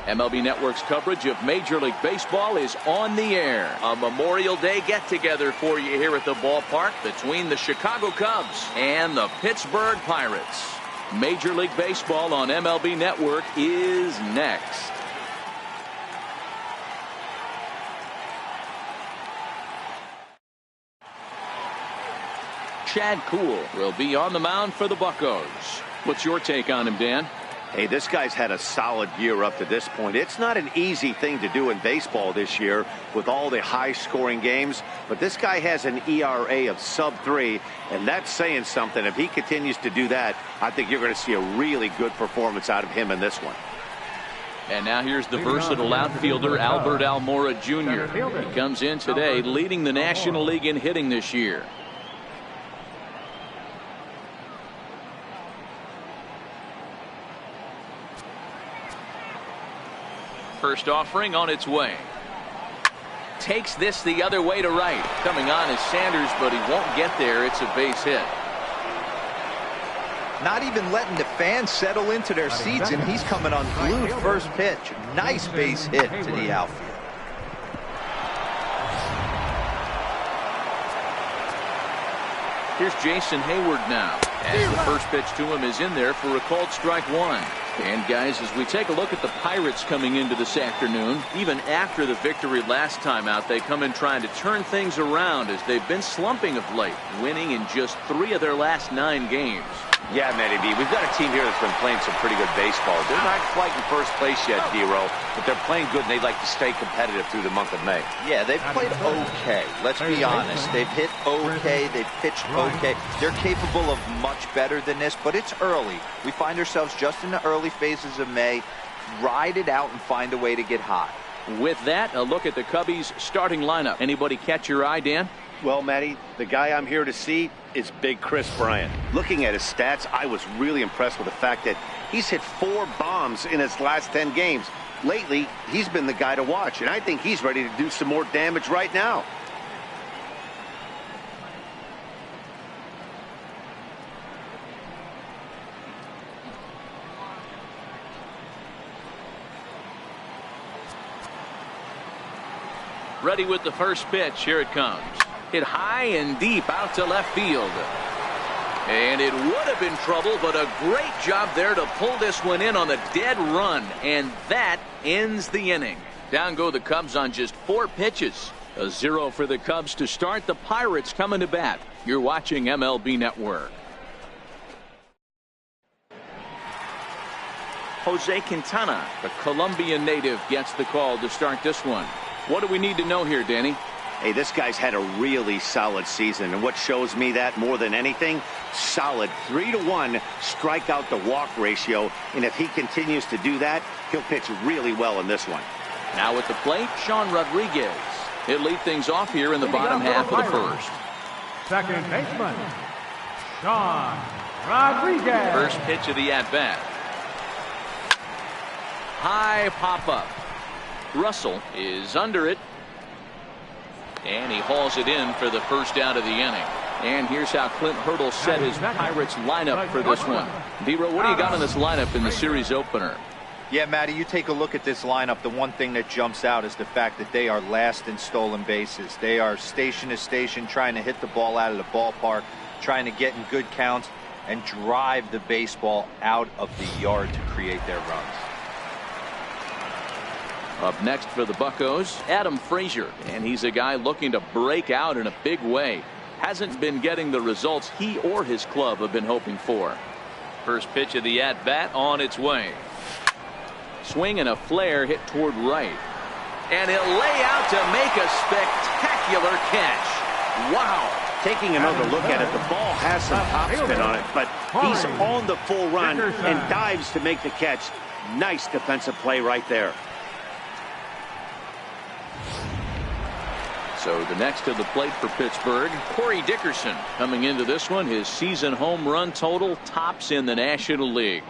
MLB Network's coverage of Major League Baseball is on the air. A Memorial Day get-together for you here at the ballpark between the Chicago Cubs and the Pittsburgh Pirates. Major League Baseball on MLB Network is next. Chad Kuhl will be on the mound for the Buccos. What's your take on him, Dan? Hey, this guy's had a solid year up to this point. It's not an easy thing to do in baseball this year with all the high-scoring games, but this guy has an ERA of sub-3, and that's saying something. If he continues to do that, I think you're going to see a really good performance out of him in this one. And now here's the versatile outfielder, Albert Almora Jr. He comes in today leading the National League in hitting this year. First offering on its way. Takes this the other way to right. Coming on is Sanders, but he won't get there. It's a base hit. Not even letting the fans settle into their seats, and he's coming unglued first pitch. Nice base hit to the outfield. Here's Jason Hayward now, as the first pitch to him is in there for a called strike one. And guys, as we take a look at the Pirates coming into this afternoon, even after the victory last time out, they come in trying to turn things around as they've been slumping of late, winning in just 3 of their last 9 games. Yeah, Mlb, we've got a team here that's been playing some pretty good baseball. They're not quite in first place yet, D-Row, but they're playing good, and they'd like to stay competitive through the month of May. Yeah, they've played okay. Let's be honest. They've hit okay. They've pitched okay. They're capable of much better than this, but it's early. We find ourselves just in the early phases of May. Ride it out and find a way to get hot. With that, a look at the Cubbies' starting lineup. Anybody catch your eye, Dan? Well, Matty, the guy I'm here to see is Big Chris Bryant. Looking at his stats, I was really impressed with the fact that he's hit 4 bombs in his last 10 games. Lately, he's been the guy to watch, and I think he's ready to do some more damage right now. Ready with the first pitch. Here it comes. Hit high and deep out to left field. And it would have been trouble, but a great job there to pull this one in on the dead run. And that ends the inning. Down go the Cubs on just 4 pitches. A 0 for the Cubs to start. The Pirates coming to bat. You're watching MLB Network. Jose Quintana, the Colombian native, gets the call to start this one. What do we need to know here, Danny? Hey, this guy's had a really solid season, and what shows me that more than anything, solid 3-to-1 strikeout to walk ratio, and if he continues to do that, he'll pitch really well in this one. Now at the plate, Sean Rodriguez. He'll lead things off here in the bottom half of the first. Second baseman, Sean Rodriguez. First pitch of the at-bat. High pop-up. Russell is under it. And he hauls it in for the first out of the inning. And here's how Clint Hurdle set his Pirates lineup for this one. D-Row, what do you got on this lineup in the series opener? Yeah, Matty, you take a look at this lineup. The one thing that jumps out is the fact that they are last in stolen bases. They are station to station trying to hit the ball out of the ballpark, trying to get in good counts and drive the baseball out of the yard to create their runs. Up next for the Buccos, Adam Frazier, and he's a guy looking to break out in a big way. Hasn't been getting the results he or his club have been hoping for. First pitch of the at-bat on its way. Swing and a flare hit toward right. And he'll lay out to make a spectacular catch. Wow. Taking another look at it, the ball has some topspin on it, but he's on the full run and dives to make the catch. Nice defensive play right there. So the next to the plate for Pittsburgh, Corey Dickerson. Coming into this one, his season home run total tops in the National League.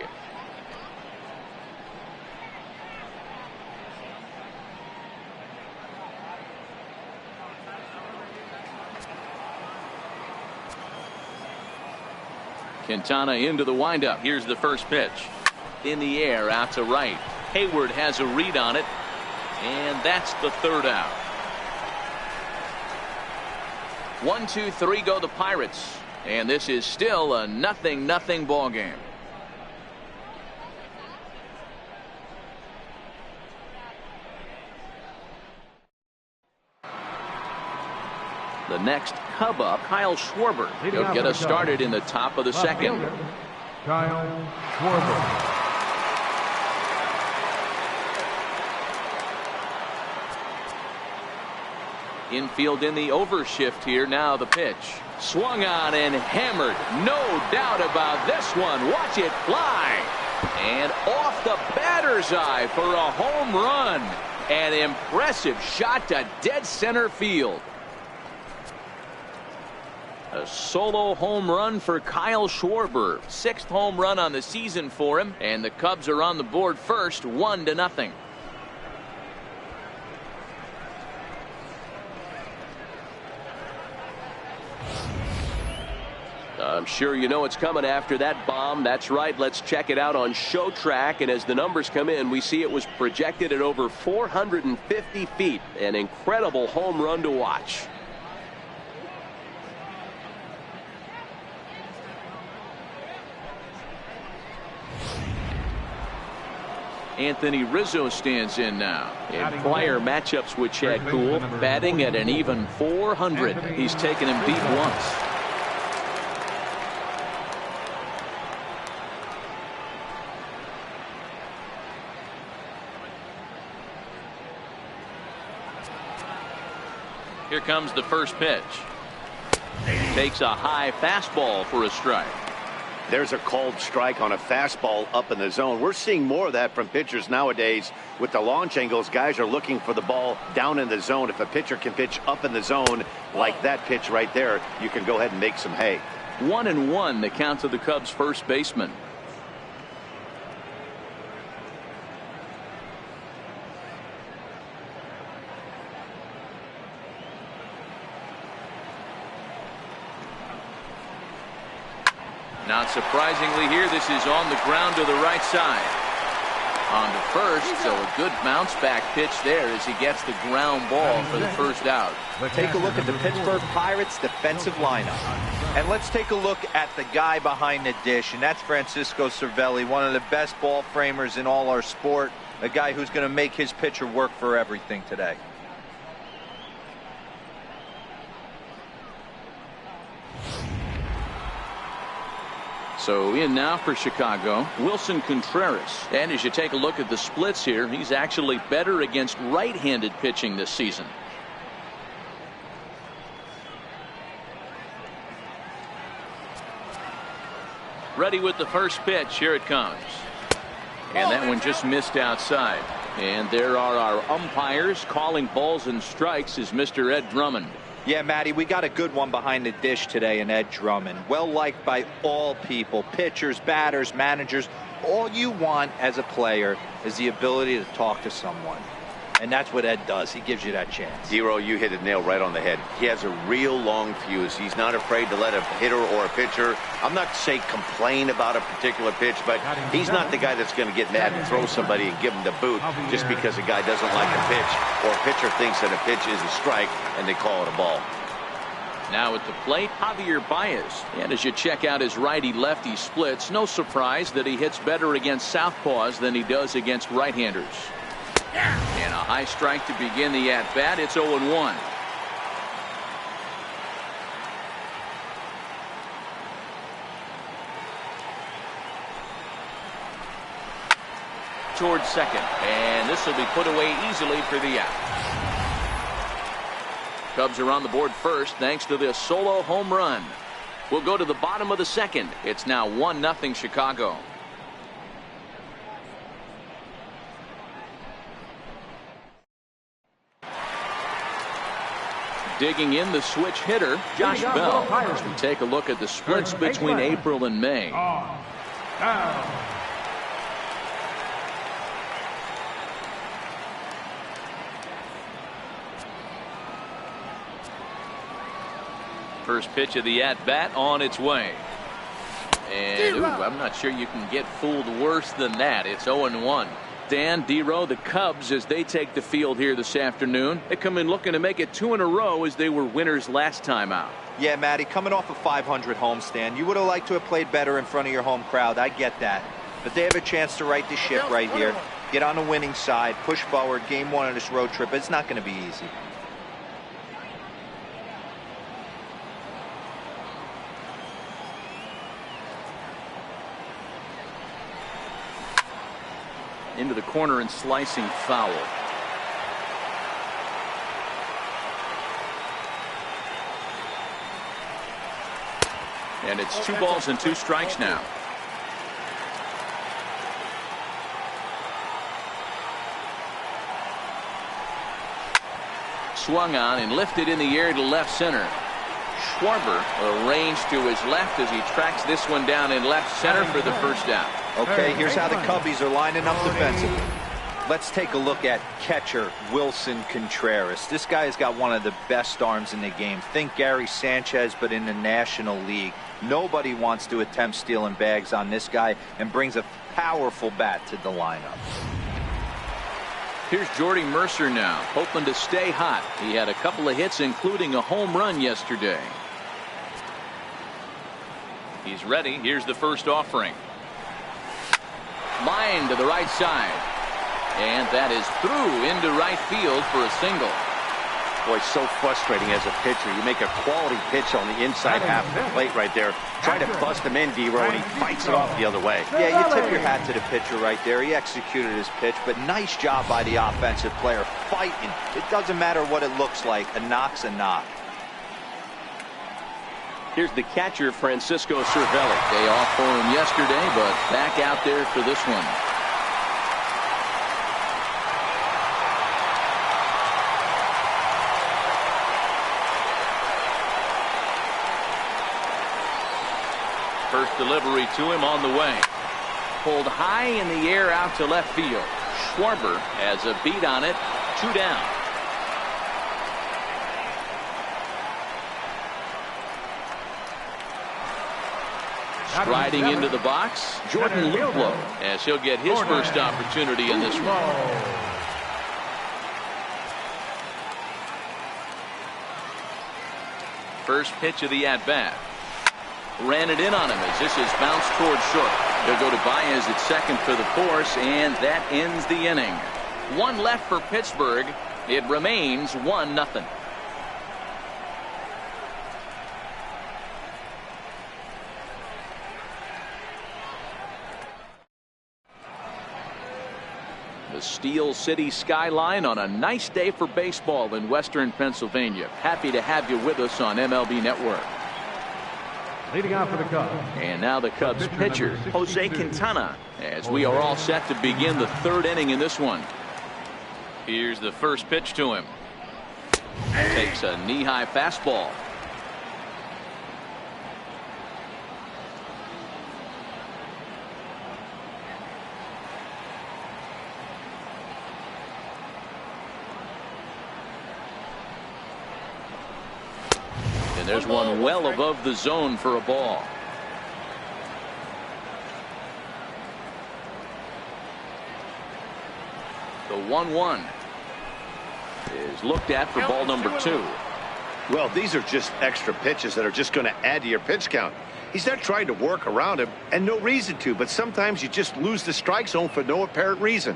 Quintana into the windup. Here's the first pitch. In the air, out to right. Hayward has a read on it, and that's the third out. 1-2-3 go the Pirates, and this is still a 0-0 ball game. The next Cub up, Kyle Schwarber. He'll get us started in the top of the second. Kyle Schwarber. Infield in the overshift here. Now the pitch. Swung on and hammered. No doubt about this one. Watch it fly. And off the batter's eye for a home run. An impressive shot to dead center field. A solo home run for Kyle Schwarber. 6th home run on the season for him. And the Cubs are on the board first, 1-0. I'm sure you know it's coming after that bomb. That's right. Let's check it out on Show Track. And as the numbers come in, we see it was projected at over 450 feet. An incredible home run to watch. Anthony Rizzo stands in now. In prior matchups with Chad Kuhl, batting at an even 400. He's taken him beat once. Here comes the first pitch. Takes a high fastball for a strike. There's a called strike on a fastball up in the zone. We're seeing more of that from pitchers nowadays. With the launch angles, guys are looking for the ball down in the zone. If a pitcher can pitch up in the zone like that pitch right there, you can go ahead and make some hay. 1-1 the count to the Cubs first baseman. Not surprisingly here, this is on the ground to the right side. On to first, so a good bounce back pitch there as he gets the ground ball for the first out. Take a look at the Pittsburgh Pirates defensive lineup. And let's take a look at the guy behind the dish, and that's Francisco Cervelli, one of the best ball framers in all our sport, a guy who's going to make his pitcher work for everything today. So in now for Chicago, Wilson Contreras. And as you take a look at the splits here, he's actually better against right-handed pitching this season. Ready with the first pitch. Here it comes. And that one just missed outside. And there are our umpires calling balls and strikes is Mr. Ed Drummond. Yeah, Matty, we got a good one behind the dish today in Ed Drummond. Well liked by all people, pitchers, batters, managers. All you want as a player is the ability to talk to someone. And that's what Ed does. He gives you that chance. Zero, you hit it nail right on the head. He has a real long fuse. He's not afraid to let a hitter or a pitcher, I'm not say complain about a particular pitch, but he's not the guy that's going to get mad and throw somebody and give him the boot just because a guy doesn't like a pitch or a pitcher thinks that a pitch is a strike and they call it a ball. Now at the plate, Javier Baez. And as you check out his righty-lefty splits, no surprise that he hits better against southpaws than he does against right-handers. And a high strike to begin the at-bat. It's 0-1. Towards second. And this will be put away easily for the out. Cubs are on the board first thanks to this solo home run. We'll go to the bottom of the second. It's now 1-0 Chicago. Digging in the switch hitter, Josh Bell, as we take a look at the splits between April and May. First pitch of the at-bat on its way. And I'm not sure you can get fooled worse than that. It's 0-1. Dan, D-Row, the Cubs, as they take the field here this afternoon, they come in looking to make it 2 in a row as they were winners last time out. Yeah, Matty, coming off a 500 homestand, you would have liked to have played better in front of your home crowd. I get that. But they have a chance to right the ship right here. Get on the winning side, push forward, game 1 of this road trip. It's not going to be easy. Into the corner and slicing foul. And it's 2 balls and 2 strikes now. Swung on and lifted in the air to left center. Schwarber arranged to his left as he tracks this one down in left center for the first out. Okay, here's how the Cubbies are lining up defensively. Let's take a look at catcher Wilson Contreras. This guy has got one of the best arms in the game. Think Gary Sanchez, but in the National League. Nobody wants to attempt stealing bags on this guy, and brings a powerful bat to the lineup. Here's Jordy Mercer now, hoping to stay hot. He had a couple of hits, including a home run yesterday. He's ready. Here's the first offering. Line to the right side. And that is through into right field for a single. Boy, it's so frustrating as a pitcher. You make a quality pitch on the inside half of the plate right there. Try to bust him in, D-Row, and he fights it off the other way. Yeah, you tip your hat to the pitcher right there. He executed his pitch, but nice job by the offensive player fighting. It doesn't matter what it looks like. A knock's a knock. Here's the catcher, Francisco Cervelli. Day off for him yesterday, but back out there for this one. First delivery to him on the way. Pulled high in the air out to left field. Schwarber has a beat on it. 2 down. Striding into the box, Jordan Luplow, as he'll get his first opportunity in this one. First pitch of the at-bat. Ran it in on him as this is bounced towards short. They'll go to Baez at second for the force, and that ends the inning. 1 left for Pittsburgh. It remains 1-0. The Steel City skyline on a nice day for baseball in western Pennsylvania. Happy to have you with us on MLB Network. Leading off for the Cubs. And now the Cubs pitcher, Jose Quintana, as we are all set to begin the 3rd inning in this one. Here's the first pitch to him. Takes a knee-high fastball. And there's one well above the zone for a ball. The 1-1 is looked at for ball number 2. Well, these are just extra pitches that are just going to add to your pitch count. He's not trying to work around him, and no reason to, but sometimes you just lose the strike zone for no apparent reason.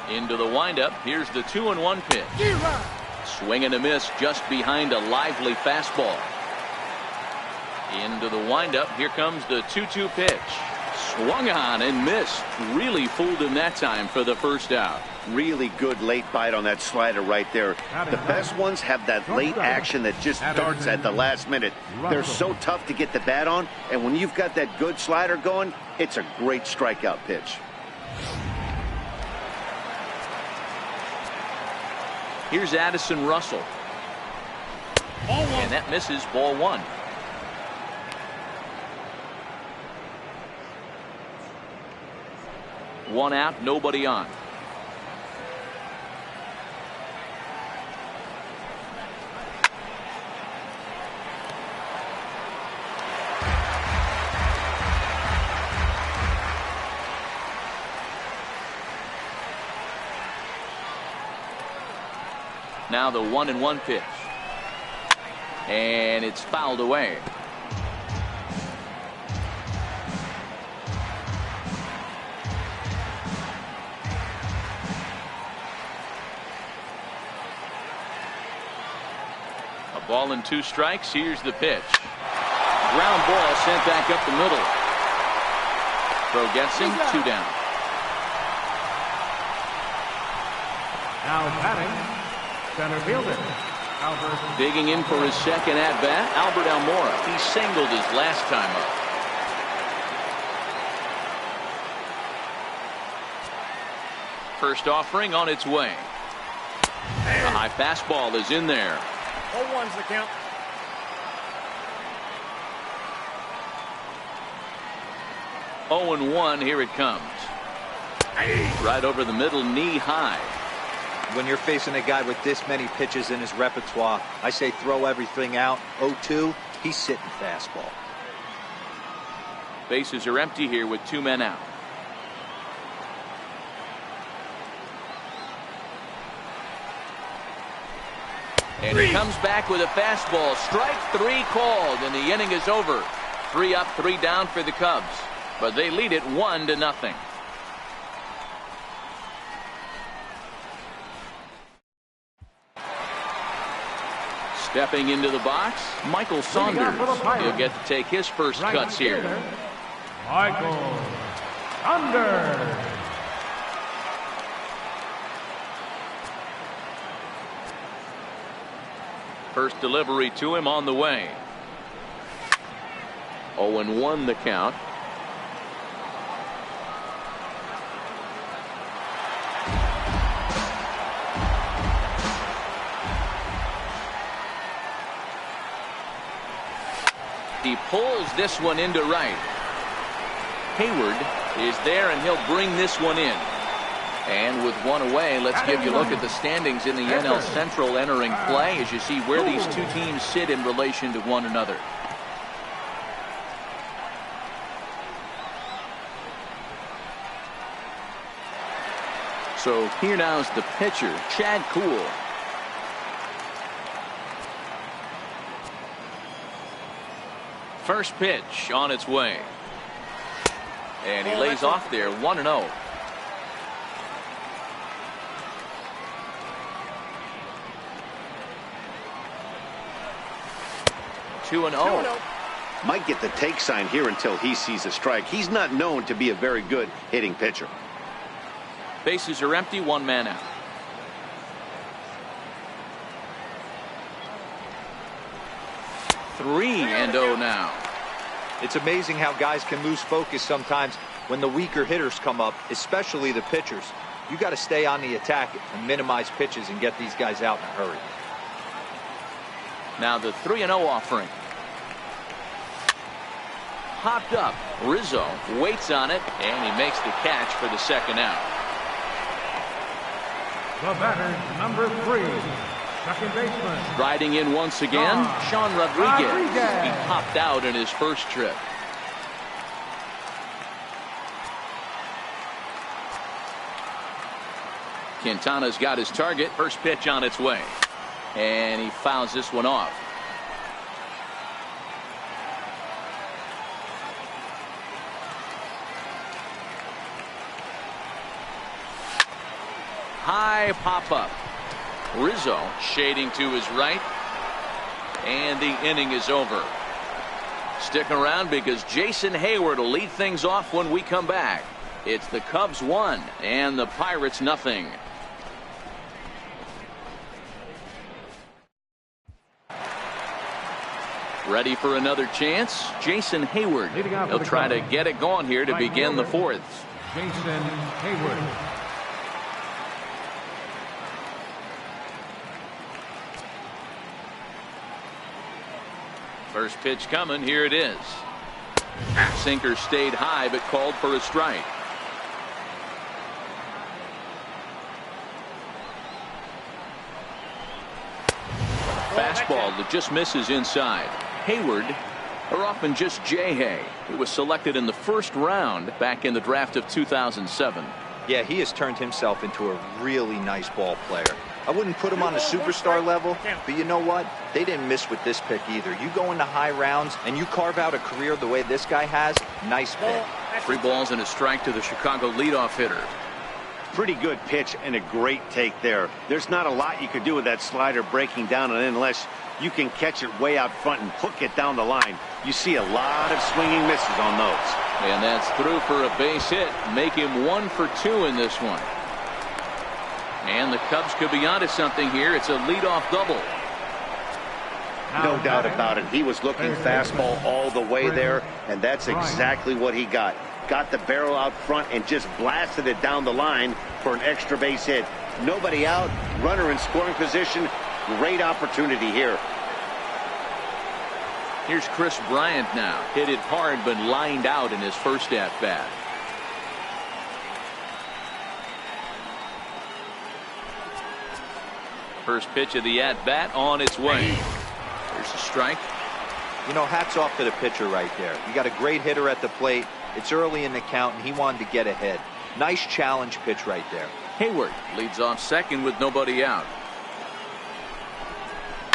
Into the windup. Here's the 2-1 pitch. Swing and a miss just behind a lively fastball. Into the windup. Here comes the 2-2 pitch. Swung on and missed. Really fooled him that time for the first out. Really good late bite on that slider right there. The best ones have that late action that just starts at the last minute. They're so tough to get the bat on, and when you've got that good slider going, it's a great strikeout pitch. Here's Addison Russell. And that misses. Ball 1. One out, nobody on. Now the 1-1 pitch. And it's fouled away. A ball and 2 strikes. Here's the pitch. Ground ball sent back up the middle. Throw gets him. 2 down. Now batting, center fielder, Albert. Digging in for his second at bat, Albert Almora. He singled his last time up. First offering on its way. A high fastball is in there. 0-1's the count. Oh and 1, here it comes. Right over the middle, knee high. When you're facing a guy with this many pitches in his repertoire, I say throw everything out. 0-2, he's sitting fastball. Bases are empty here with 2 men out. And he comes back with a fastball. Strike 3 called, and the inning is over. 3 up, 3 down for the Cubs. But they lead it 1-0. Stepping into the box, Michael Saunders. He'll get to take his first cuts here. Michael Saunders. First delivery to him on the way. 0-1 the count. He pulls this one into right. Hayward is there, and he'll bring this one in. And with 1 away, let's give you a look at the standings in the NL Central entering play as you see where these 2 teams sit in relation to one another. So here now is the pitcher, Chad Kuhl. First pitch on its way. And he lays off there, 1-0. Two and 0. Might get the take sign here until he sees a strike. He's not known to be a very good hitting pitcher. Bases are empty, 1 man out. Three and 0 now. It's amazing how guys can lose focus sometimes when the weaker hitters come up, especially the pitchers. You got to stay on the attack and minimize pitches and get these guys out in a hurry. Now the 3-0 offering. Hopped up. Rizzo waits on it, and he makes the catch for the second out. The batter, number 3, second baseman. Riding in once again, Sean Rodriguez. He popped out in his first trip. Quintana's got his target. First pitch on its way. And he fouls this one off. High pop-up. Rizzo shading to his right. And the inning is over. Stick around because Jason Hayward will lead things off when we come back. It's the Cubs 1 and the Pirates nothing. Ready for another chance? Jason Hayward. He'll try to get it going here to begin the 4th. Jason Hayward. First pitch coming. Here it is. Sinker stayed high but called for a strike. Fastball that just misses inside. Hayward, or often just J-Hay, who was selected in the first round back in the draft of 2007. Yeah, he has turned himself into a really nice ball player. I wouldn't put him on a superstar level, but you know what? They didn't miss with this pick either. You go into high rounds and you carve out a career the way this guy has, nice pick. 3 balls and a strike to the Chicago leadoff hitter. Pretty good pitch and a great take there. There's not a lot you can do with that slider breaking down, and unless you can catch it way out front and hook it down the line, you see a lot of swinging misses on those. And that's through for a base hit. Make him 1 for 2 in this one. And the Cubs could be onto something here. It's a leadoff double. No doubt about it. He was looking fastball all the way there, and that's exactly what he got. Got the barrel out front and just blasted it down the line for an extra base hit. Nobody out, runner in scoring position. Great opportunity here. Here's Chris Bryant now. Hit it hard but lined out in his first at bat. First pitch of the at bat on its way. There's a strike. You know, hats off to the pitcher right there. You got a great hitter at the plate. It's early in the count, and he wanted to get ahead. Nice challenge pitch right there. Hayward leads off second with nobody out.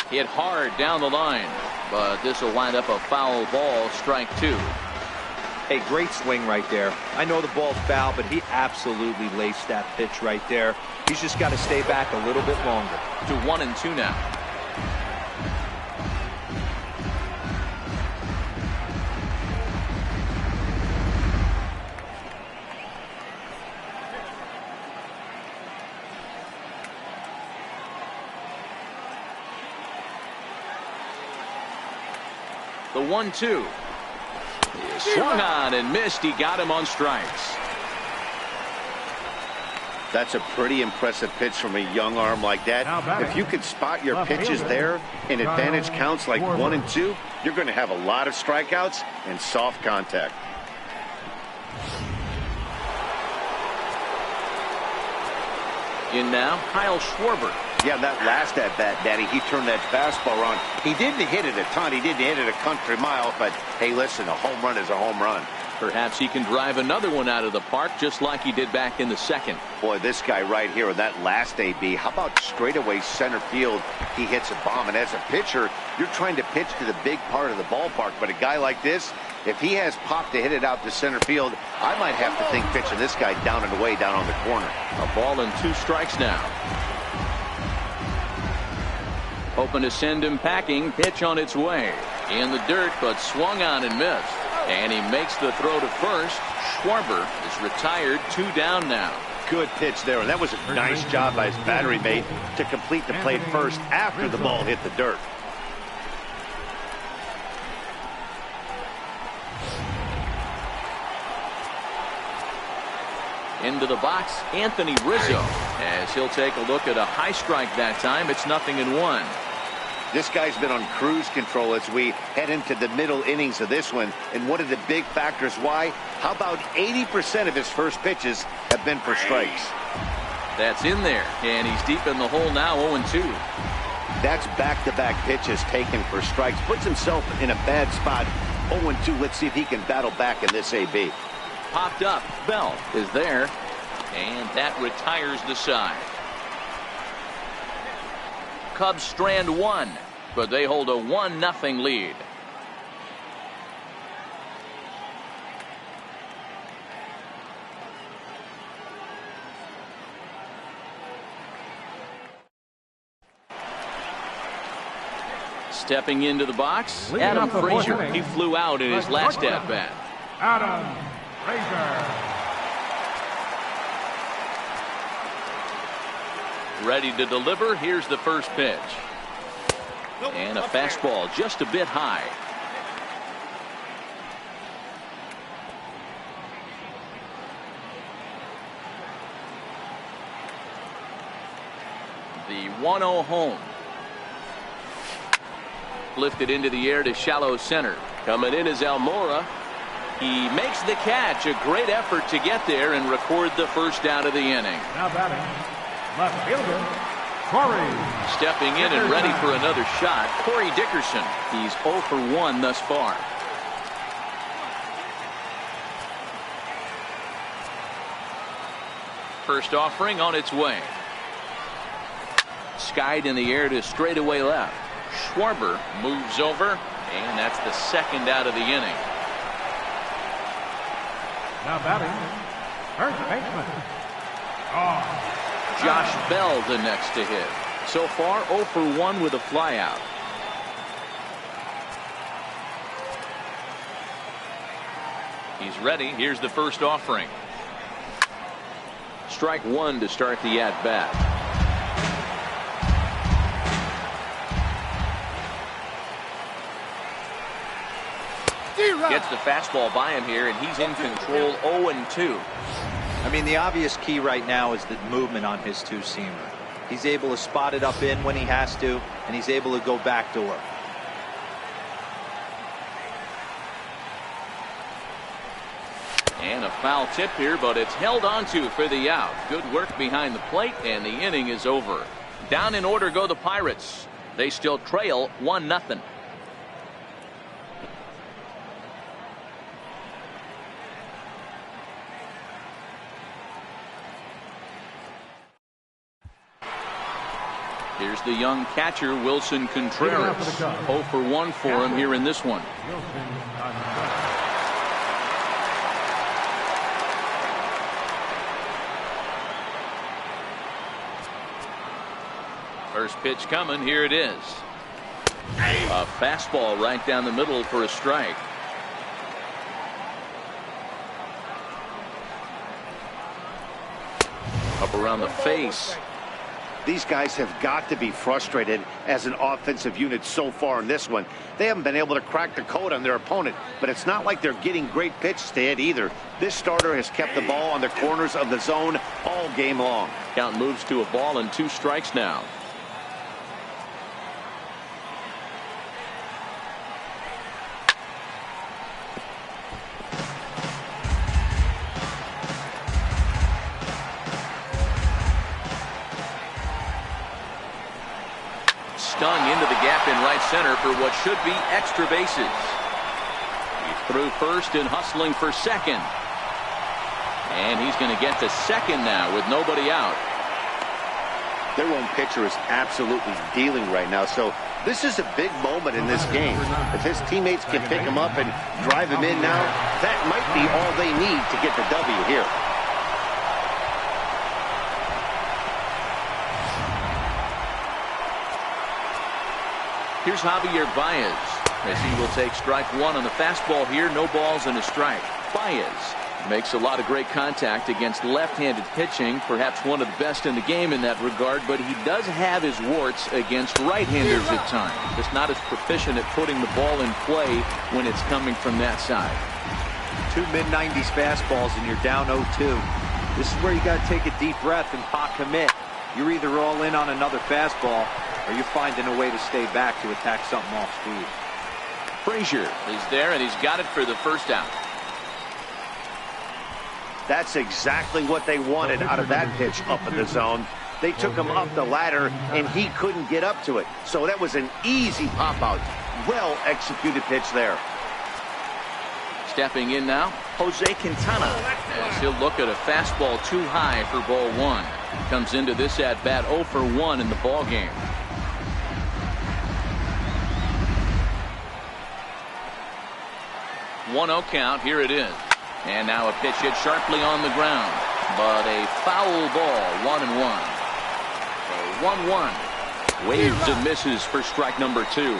Hit hard down the line, but this will wind up a foul ball, strike 2. Hey, great swing right there. I know the ball's foul, but he absolutely laced that pitch right there. He's just got to stay back a little bit longer. To 1-2 now. The 1-2. He swung on and missed. He got him on strikes. That's a pretty impressive pitch from a young arm like that. If you could spot your pitches there in advantage counts like 1 and 2, you're going to have a lot of strikeouts and soft contact. In now, Kyle Schwarber. Yeah, that last at bat, Daddy, he turned that fastball on. He didn't hit it a ton. He didn't hit it a country mile, but hey, listen, a home run is a home run. Perhaps he can drive another one out of the park just like he did back in the second. Boy, this guy right here, that last AB, how about straightaway center field? He hits a bomb, and as a pitcher, you're trying to pitch to the big part of the ballpark, but a guy like this, if he has pop to hit it out to center field, I might have to think pitching this guy down and away down on the corner. A ball and 2 strikes now. Hoping to send him packing. Pitch on its way. In the dirt, but swung on and missed. And he makes the throw to first. Schwarber is retired. 2 down now. Good pitch there, and that was a nice job by his battery mate to complete the play first after the ball hit the dirt. Into the box, Anthony Rizzo, as he'll take a look at a high strike that time. It's 0-1. This guy's been on cruise control as we head into the middle innings of this one. And one of the big factors why, how about 80% of his first pitches have been for strikes? That's in there, and he's deep in the hole now, 0-2. That's back-to-back pitches taken for strikes. Puts himself in a bad spot. 0-2. Let's see if he can battle back in this AB. Popped up. Bell is there, and that retires the side. Cubs strand 1, but they hold a 1-0 lead. Stepping into the box, Adam Frazier. He flew out in his last at bat. Adam Frazier. Ready to deliver. Here's the first pitch. And a fastball just a bit high. The 1-0 home. Lifted into the air to shallow center. Coming in is Almora. He makes the catch. A great effort to get there and record the first out of the inning. Now batting, left fielder, Corey. Stepping in and ready for another shot, Corey Dickerson. He's 0 for 1 thus far. First offering on its way. skied in the air to straightaway left. Schwarber moves over, and that's the second out of the inning. Now batting, first baseman. Josh Bell the next to hit. So far 0 for 1 with a flyout. He's ready. Here's the first offering. Strike one to start the at-bat. Gets the fastball by him here, and he's in control. 0-2. I mean, the obvious key right now is the movement on his two-seamer. He's able to spot it up in when he has to, and he's able to go backdoor. And a foul tip here, but it's held onto for the out. Good work behind the plate, and the inning is over. Down in order go the Pirates. They still trail 1-0. Here's the young catcher, Wilson Contreras. 0 for 1 for him here in this one. First pitch coming. Here it is. A fastball right down the middle for a strike. Up around the face. These guys have got to be frustrated as an offensive unit so far in this one. They haven't been able to crack the code on their opponent, but it's not like they're getting great pitches to hit either. This starter has kept the ball on the corners of the zone all game long. Count moves to a ball and 2 strikes now. Stung into the gap in right center for what should be extra bases. He threw first and hustling for second. And he's going to get to second now with nobody out. Their own pitcher is absolutely dealing right now, so this is a big moment in this game. If his teammates can pick him up and drive him in now, that might be all they need to get the W here. Here's Javier Baez as he will take strike one on the fastball here. No balls and a strike. Baez makes a lot of great contact against left-handed pitching, perhaps one of the best in the game in that regard, but he does have his warts against right-handers at times. Just not as proficient at putting the ball in play when it's coming from that side. 2 mid-90s fastballs and you're down 0-2. This is where you got to take a deep breath and pot commit. You're either all in on another fastball or you're finding a way to stay back to attack something off speed. Frazier is there, and he's got it for the first out. That's exactly what they wanted out of that pitch up in the zone. They took him up the ladder, and he couldn't get up to it. So that was an easy pop-out. Well-executed pitch there. Stepping in now, Jose Quintana, as he'll look at a fastball too high for ball one. Comes into this at-bat 0 for 1 in the ball game. One 0 count. Here it is. And now a pitch hit sharply on the ground, but a foul ball. 1-1. So 1-1. Waves and misses for strike number 2.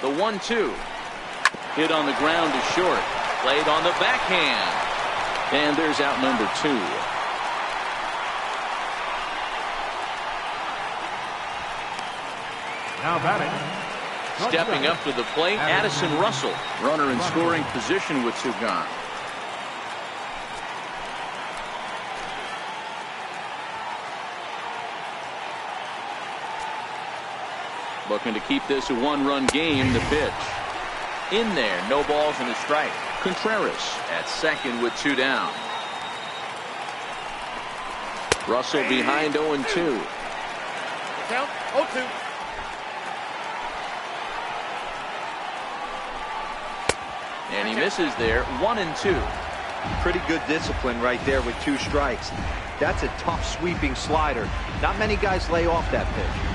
The 1-2 hit on the ground to short. Played on the backhand. And there's out number 2. Now batting. Stepping up to the plate, Addison Russell. Runner in scoring position with 2 gone. Looking to keep this a 1-run game. The pitch. In there, no balls and a strike. Contreras at second with 2 down. Russell behind 0-2. Count 0-2. And he misses there. 1-2. Pretty good discipline right there with 2 strikes. That's a tough sweeping slider. Not many guys lay off that pitch.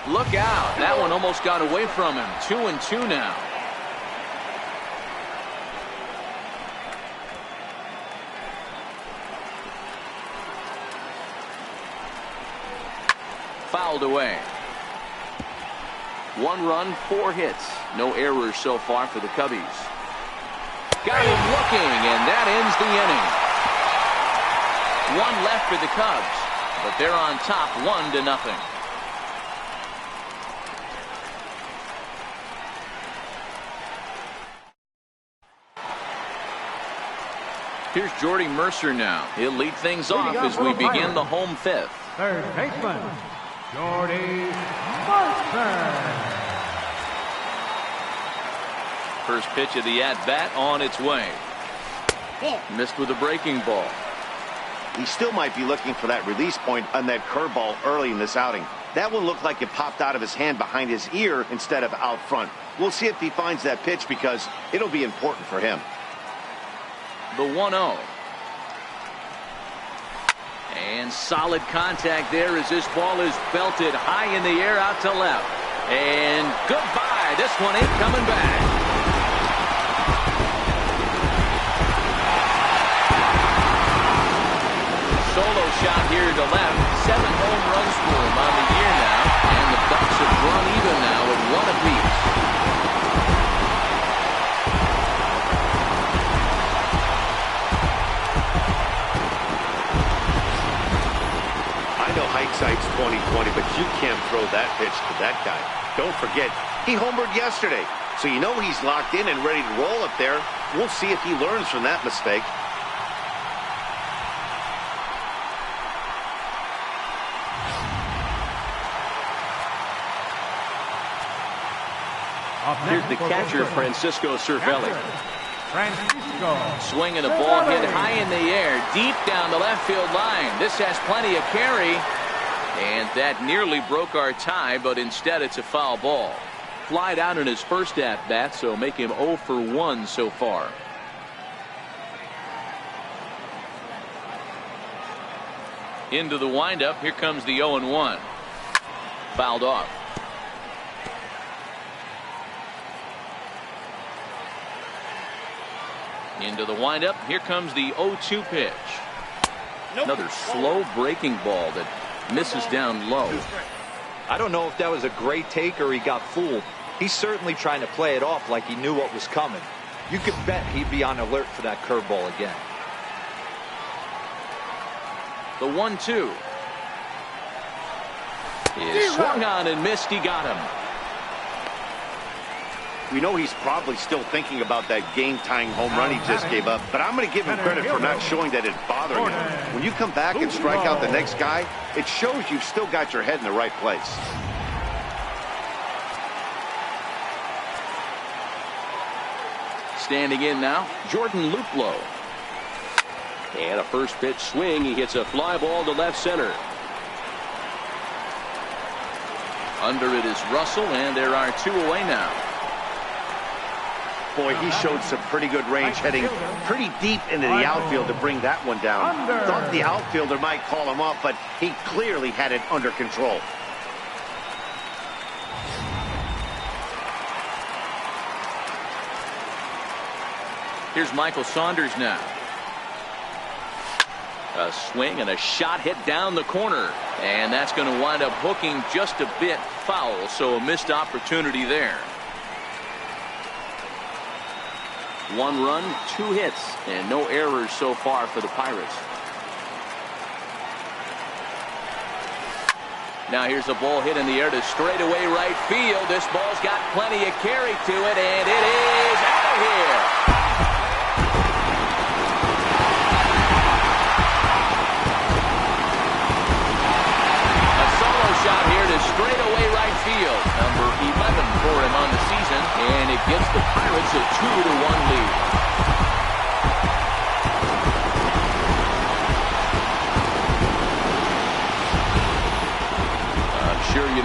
Look out. That one almost got away from him. 2-2 now. Fouled away. 1 run, 4 hits. No errors so far for the Cubbies. Got him looking, and that ends the inning. 1 left for the Cubs, but they're on top 1-0. Here's Jordy Mercer now. He'll lead things off as we begin the home 5th. Third baseman, Jordy Mercer. First pitch of the at-bat on its way. Missed with a breaking ball. He still might be looking for that release point on that curveball early in this outing. That one looked like it popped out of his hand behind his ear instead of out front. We'll see if he finds that pitch because it'll be important for him. The 1-0. And solid contact there as this ball is belted high in the air out to left. And goodbye. This one ain't coming back. Solo shot here to left. 7 home runs for him on the year now. And the Bucks have run even now at 1 apiece. Hindsight's 20/20, but you can't throw that pitch to that guy. Don't forget, he homered yesterday, so you know he's locked in and ready to roll up there. We'll see if he learns from that mistake. Here's the catcher, Francisco Cervelli. Francisco. Swinging a ball hit high in the air, deep down the left field line. This has plenty of carry. And that nearly broke our tie, but instead it's a foul ball. Flied out in his first at-bat, so make him 0 for 1 so far. Into the windup. Here comes the 0-1. Fouled off. Into the windup. Here comes the 0-2 pitch. Another slow breaking ball that misses down low. I don't know if that was a great take or he got fooled. He's certainly trying to play it off like he knew what was coming. You could bet he'd be on alert for that curveball again. The 1-2 is swung on and missed. He got him. We know he's probably still thinking about that game-tying home run he just gave up, but I'm going to give him credit for not showing that it's bothering him. When you come back and strike out the next guy, it shows you've still got your head in the right place. Standing in now, Jordan Luplow. And a first pitch swing. He hits a fly ball to left center. Under it is Russell, and there are 2 away now. Boy, he showed some pretty good range, heading pretty deep into the outfield to bring that one down. Thought the outfielder might call him up, but he clearly had it under control. Here's Michael Saunders now. A swing and a shot hit down the corner, and that's going to wind up hooking just a bit foul, so a missed opportunity there. 1 run, 2 hits, and no errors so far for the Pirates. Now here's a ball hit in the air to straightaway right field. This ball's got plenty of carry to it, and it is out of here. A solo shot here to straightaway right field. Number 11 for him on the season, and it gives the Pirates a 2-1 lead.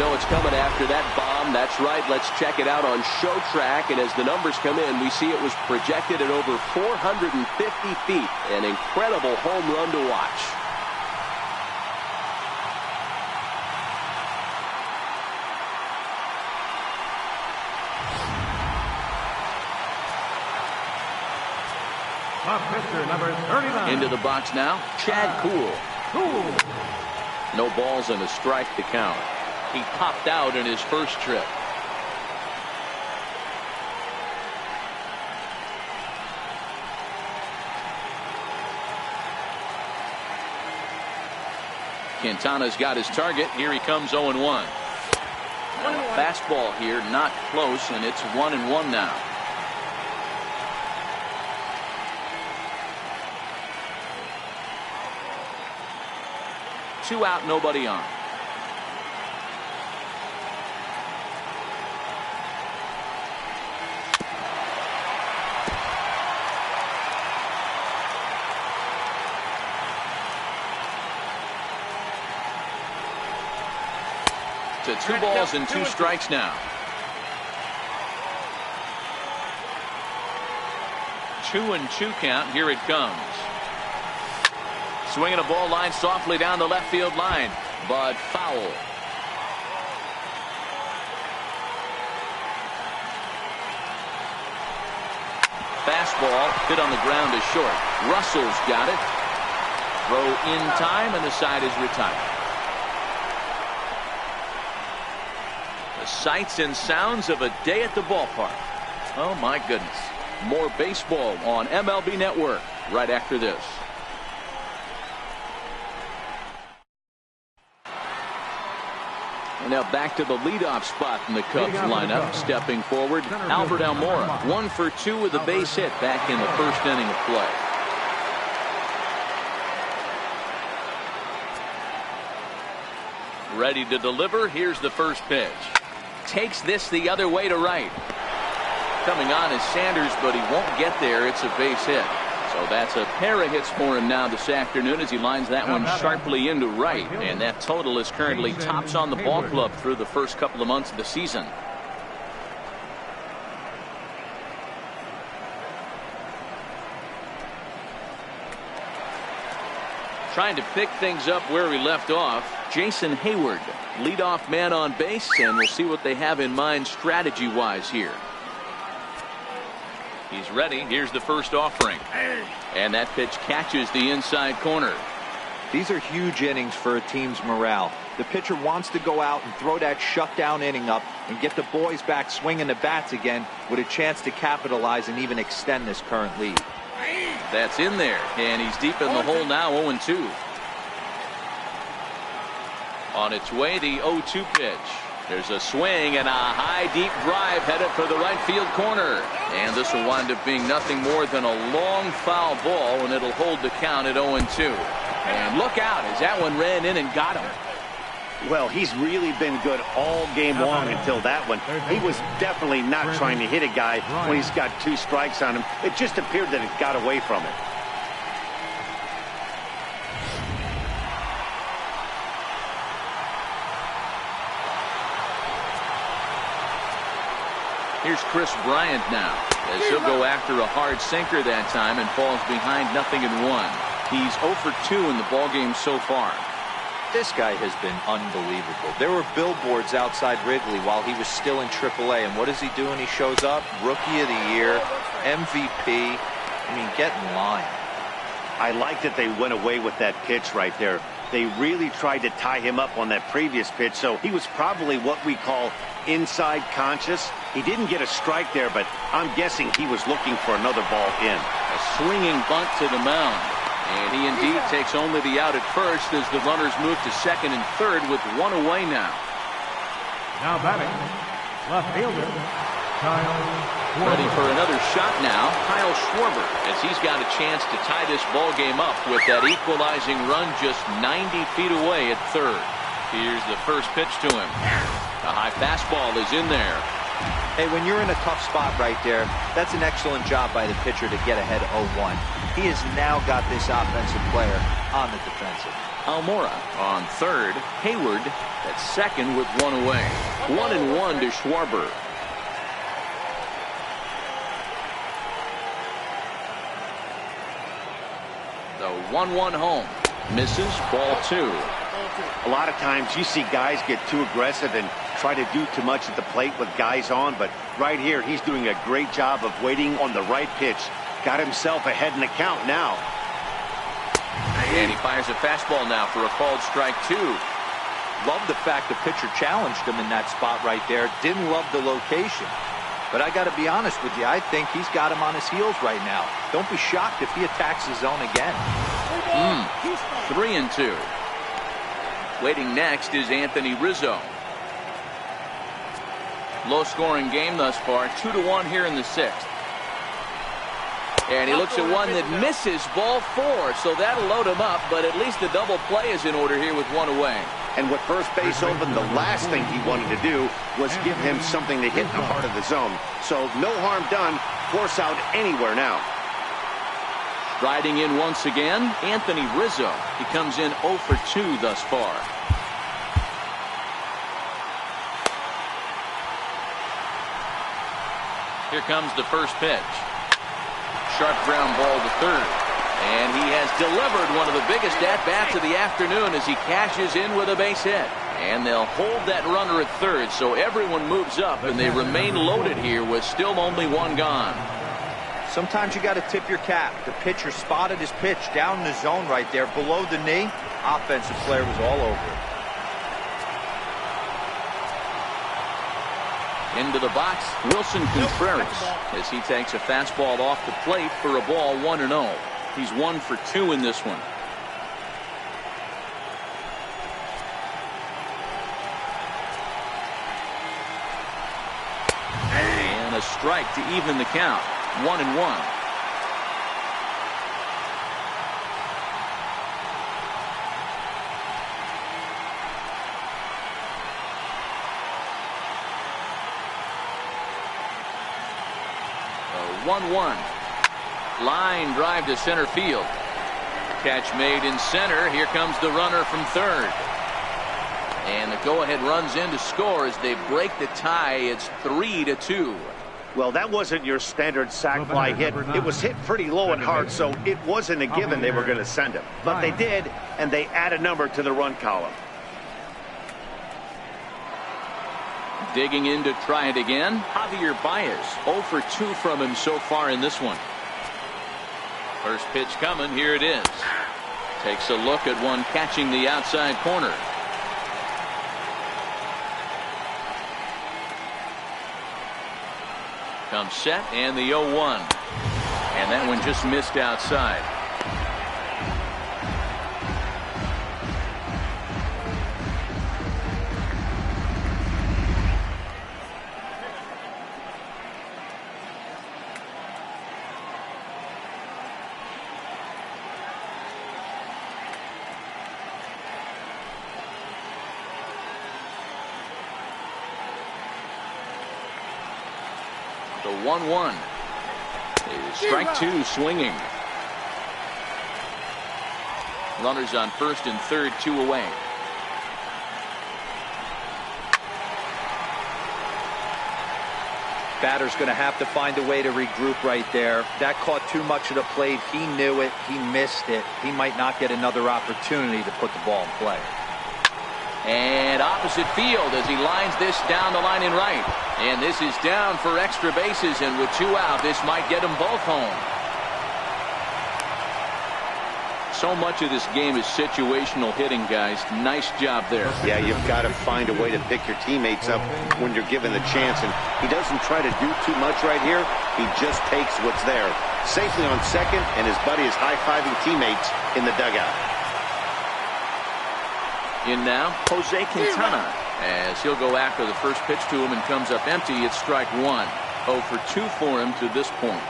know it's coming after that bomb. That's right. Let's check it out on Show Track. And as the numbers come in, we see it was projected at over 450 feet. An incredible home run to watch. Pitcher number 39. Into the box now, Chad Kuhl. No balls and a strike to count. He popped out in his first trip. Quintana's got his target. Here he comes 0-1. Fastball here, not close, and it's 1-1 now. Two out, nobody on. To 2 balls and 2 strikes now. 2-2 count. Here it comes. Swinging a ball line softly down the left field line, but foul. Fastball hit on the ground is short. Russell's got it. Throw in time, and the side is retired. The sights and sounds of a day at the ballpark. Oh my goodness. More baseball on MLB Network right after this. And now back to the leadoff spot in the Cubs lineup. Stepping forward, Albert Almora. 1 for 2 with a base hit back in the first inning of play. Ready to deliver. Here's the first pitch. Takes this the other way to right. Coming on is Sanders, but he won't get there. It's a base hit. So that's a pair of hits for him now this afternoon as he lines that one sharply into right. And that total is currently tops on the ball club through the first couple of months of the season. Trying to pick things up where we left off. Jason Hayward, leadoff man on base, and we'll see what they have in mind strategy-wise here. He's ready. Here's the first offering. And that pitch catches the inside corner. These are huge innings for a team's morale. The pitcher wants to go out and throw that shutdown inning up and get the boys back swinging the bats again with a chance to capitalize and even extend this current lead. That's in there, and he's deep in the hole now, 0-2. On its way, the 0-2 pitch. There's a swing and a high deep drive headed for the right field corner. And this will wind up being nothing more than a long foul ball, and it'll hold the count at 0-2. And look out as that one ran in and got him. Well, he's really been good all game long until that one. He was definitely not trying to hit a guy when he's got 2 strikes on him. It just appeared that it got away from him. Here's Chris Bryant now as he'll go after a hard sinker that time and falls behind 0-1. He's 0 for 2 in the ballgame so far. This guy has been unbelievable. There were billboards outside Wrigley while he was still in AAA, and what does he do when he shows up? Rookie of the Year, MVP. I mean, get in line. I like that they went away with that pitch right there. They really tried to tie him up on that previous pitch, so he was probably what we call inside conscious. He didn't get a strike there, but I'm guessing he was looking for another ball in. A swinging bunt to the mound. And he indeed takes only the out at first as the runners move to second and third with 1 away now. Now batting, left fielder, Kyle Schwarber. Ready for another shot now, Kyle Schwarber, as he's got a chance to tie this ball game up with that equalizing run just 90 feet away at third. Here's the first pitch to him. The high fastball is in there. Hey, when you're in a tough spot right there, that's an excellent job by the pitcher to get ahead 0-1. He has now got this offensive player on the defensive. Almora on third. Hayward at second with one away. 1-1 to Schwarber. The 1-1 home. Misses. Ball 2. A lot of times you see guys get too aggressive and try to do too much at the plate with guys on, but right here he's doing a great job of waiting on the right pitch. Got himself ahead in the count now. And he fires a fastball now for a called strike 2. Love the fact the pitcher challenged him in that spot right there. Didn't love the location. But I got to be honest with you, I think he's got him on his heels right now. Don't be shocked if he attacks his zone again. 3-2. Waiting next is Anthony Rizzo. Low scoring game thus far. 2-1 here in the 6th. And he looks at one that misses. Ball 4. So that'll load him up, but at least the double play is in order here with one away. And with first base open, the last thing he wanted to do was give him something to hit in the heart of the zone. So no harm done. Force out anywhere now. Riding in once again, Anthony Rizzo. He comes in 0 for 2 thus far. Here comes the first pitch. Sharp ground ball to third. And he has delivered one of the biggest at-bats of the afternoon as he cashes in with a base hit. And they'll hold that runner at third, so everyone moves up, and they remain loaded here with still only one gone. Sometimes you got to tip your cap. The pitcher spotted his pitch down in the zone right there below the knee. Offensive player was all over it. Into the box, Wilson Contreras, as he takes a fastball off the plate for a ball 1-0. He's 1 for 2 in this one. And a strike to even the count. 1-1. A 1-1. Line drive to center field. Catch made in center. Here comes the runner from third. And the go-ahead runs in to score as they break the tie. It's 3-2. Well, that wasn't your standard sac fly hit. It was hit pretty low and hard, so it wasn't a given they were going to send him. But they did, and they add a number to the run column. Digging in to try it again, Javier Baez. 0 for 2 from him so far in this one. First pitch coming. Here it is. Takes a look at one catching the outside corner. Comes set and the 0-1. And that one just missed outside. The 1-1 is strike 2 swinging. Runners on first and third, 2 away. Batter's going to have to find a way to regroup right there. That caught too much of the plate. He knew it. He missed it. He might not get another opportunity to put the ball in play. And opposite field as he lines this down the line in right. And this is down for extra bases, and with 2 out, this might get them both home. So much of this game is situational hitting, guys. Nice job there. Yeah, you've got to find a way to pick your teammates up when you're given the chance, and he doesn't try to do too much right here. He just takes what's there. Safely on second, and his buddy is high-fiving teammates in the dugout. In now, Jose Quintana, as he'll go after the first pitch to him and comes up empty. It's strike 1. 0 for 2 for him to this point.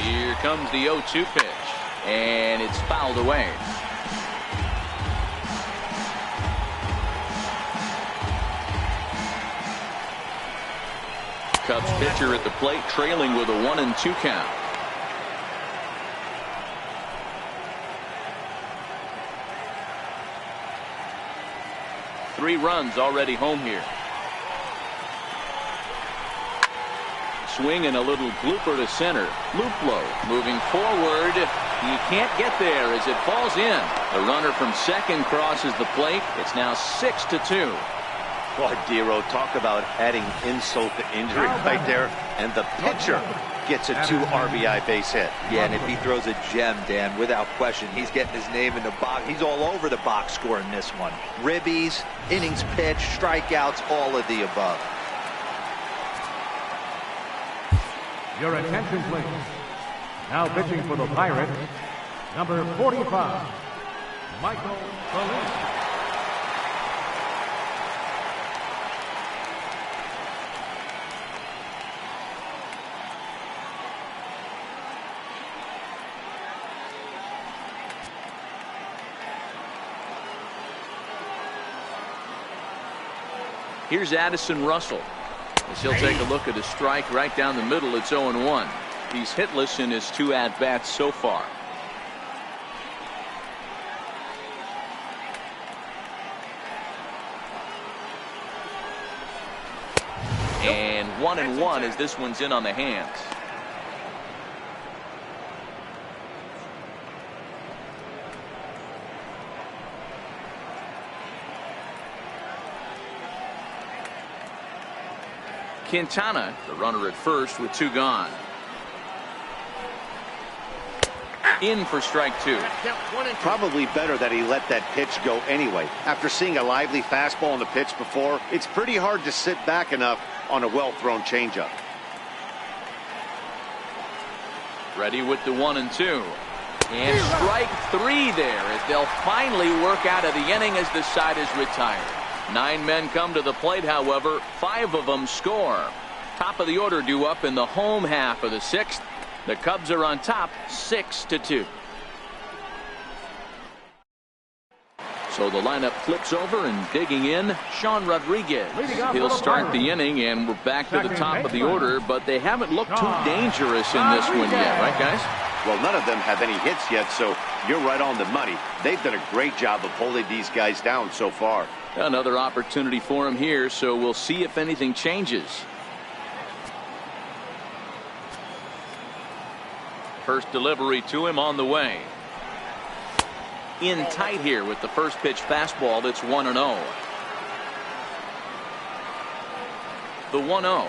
Here comes the 0-2 pitch, and it's fouled away. Cubs pitcher at the plate, trailing with a 1-2 count. Three runs already home here. Swing and a little blooper to center. Luplow moving forward. He can't get there as it falls in. The runner from second crosses the plate. It's now 6-2. Boy, Dero, talk about adding insult to injury right there. And the pitcher gets a 2 RBI base hit. Yeah, and if he throws a gem, Dan, without question, he's getting his name in the box. He's all over the box score in this one. Ribbies, innings pitched, strikeouts, all of the above. Your attention, please. Now pitching for the Pirates, number 45, Michael Bellini. Here's Addison Russell as he'll take a look at a strike right down the middle. It's 0-1. He's hitless in his 2 at-bats so far. And 1-1 as this one's in on the hands. Quintana, the runner at first with 2 gone. In for strike 2. Probably better that he let that pitch go anyway. After seeing a lively fastball on the pitch before, it's pretty hard to sit back enough on a well-thrown changeup. Ready with the 1-2. And strike 3 there as they'll finally work out of the inning as the side is retired. 9 men come to the plate, however, 5 of them score. Top of the order due up in the home half of the 6th. The Cubs are on top 6-2. So the lineup flips over and digging in, Sean Rodriguez. He'll start the inning, and we're back to the top of the order, but they haven't looked too dangerous in this one yet, right, guys? Well, none of them have any hits yet, so you're right on the money. They've done a great job of holding these guys down so far. Another opportunity for him here, so we'll see if anything changes. First delivery to him on the way. In tight here with the first pitch fastball. That's 1-0. The 1-0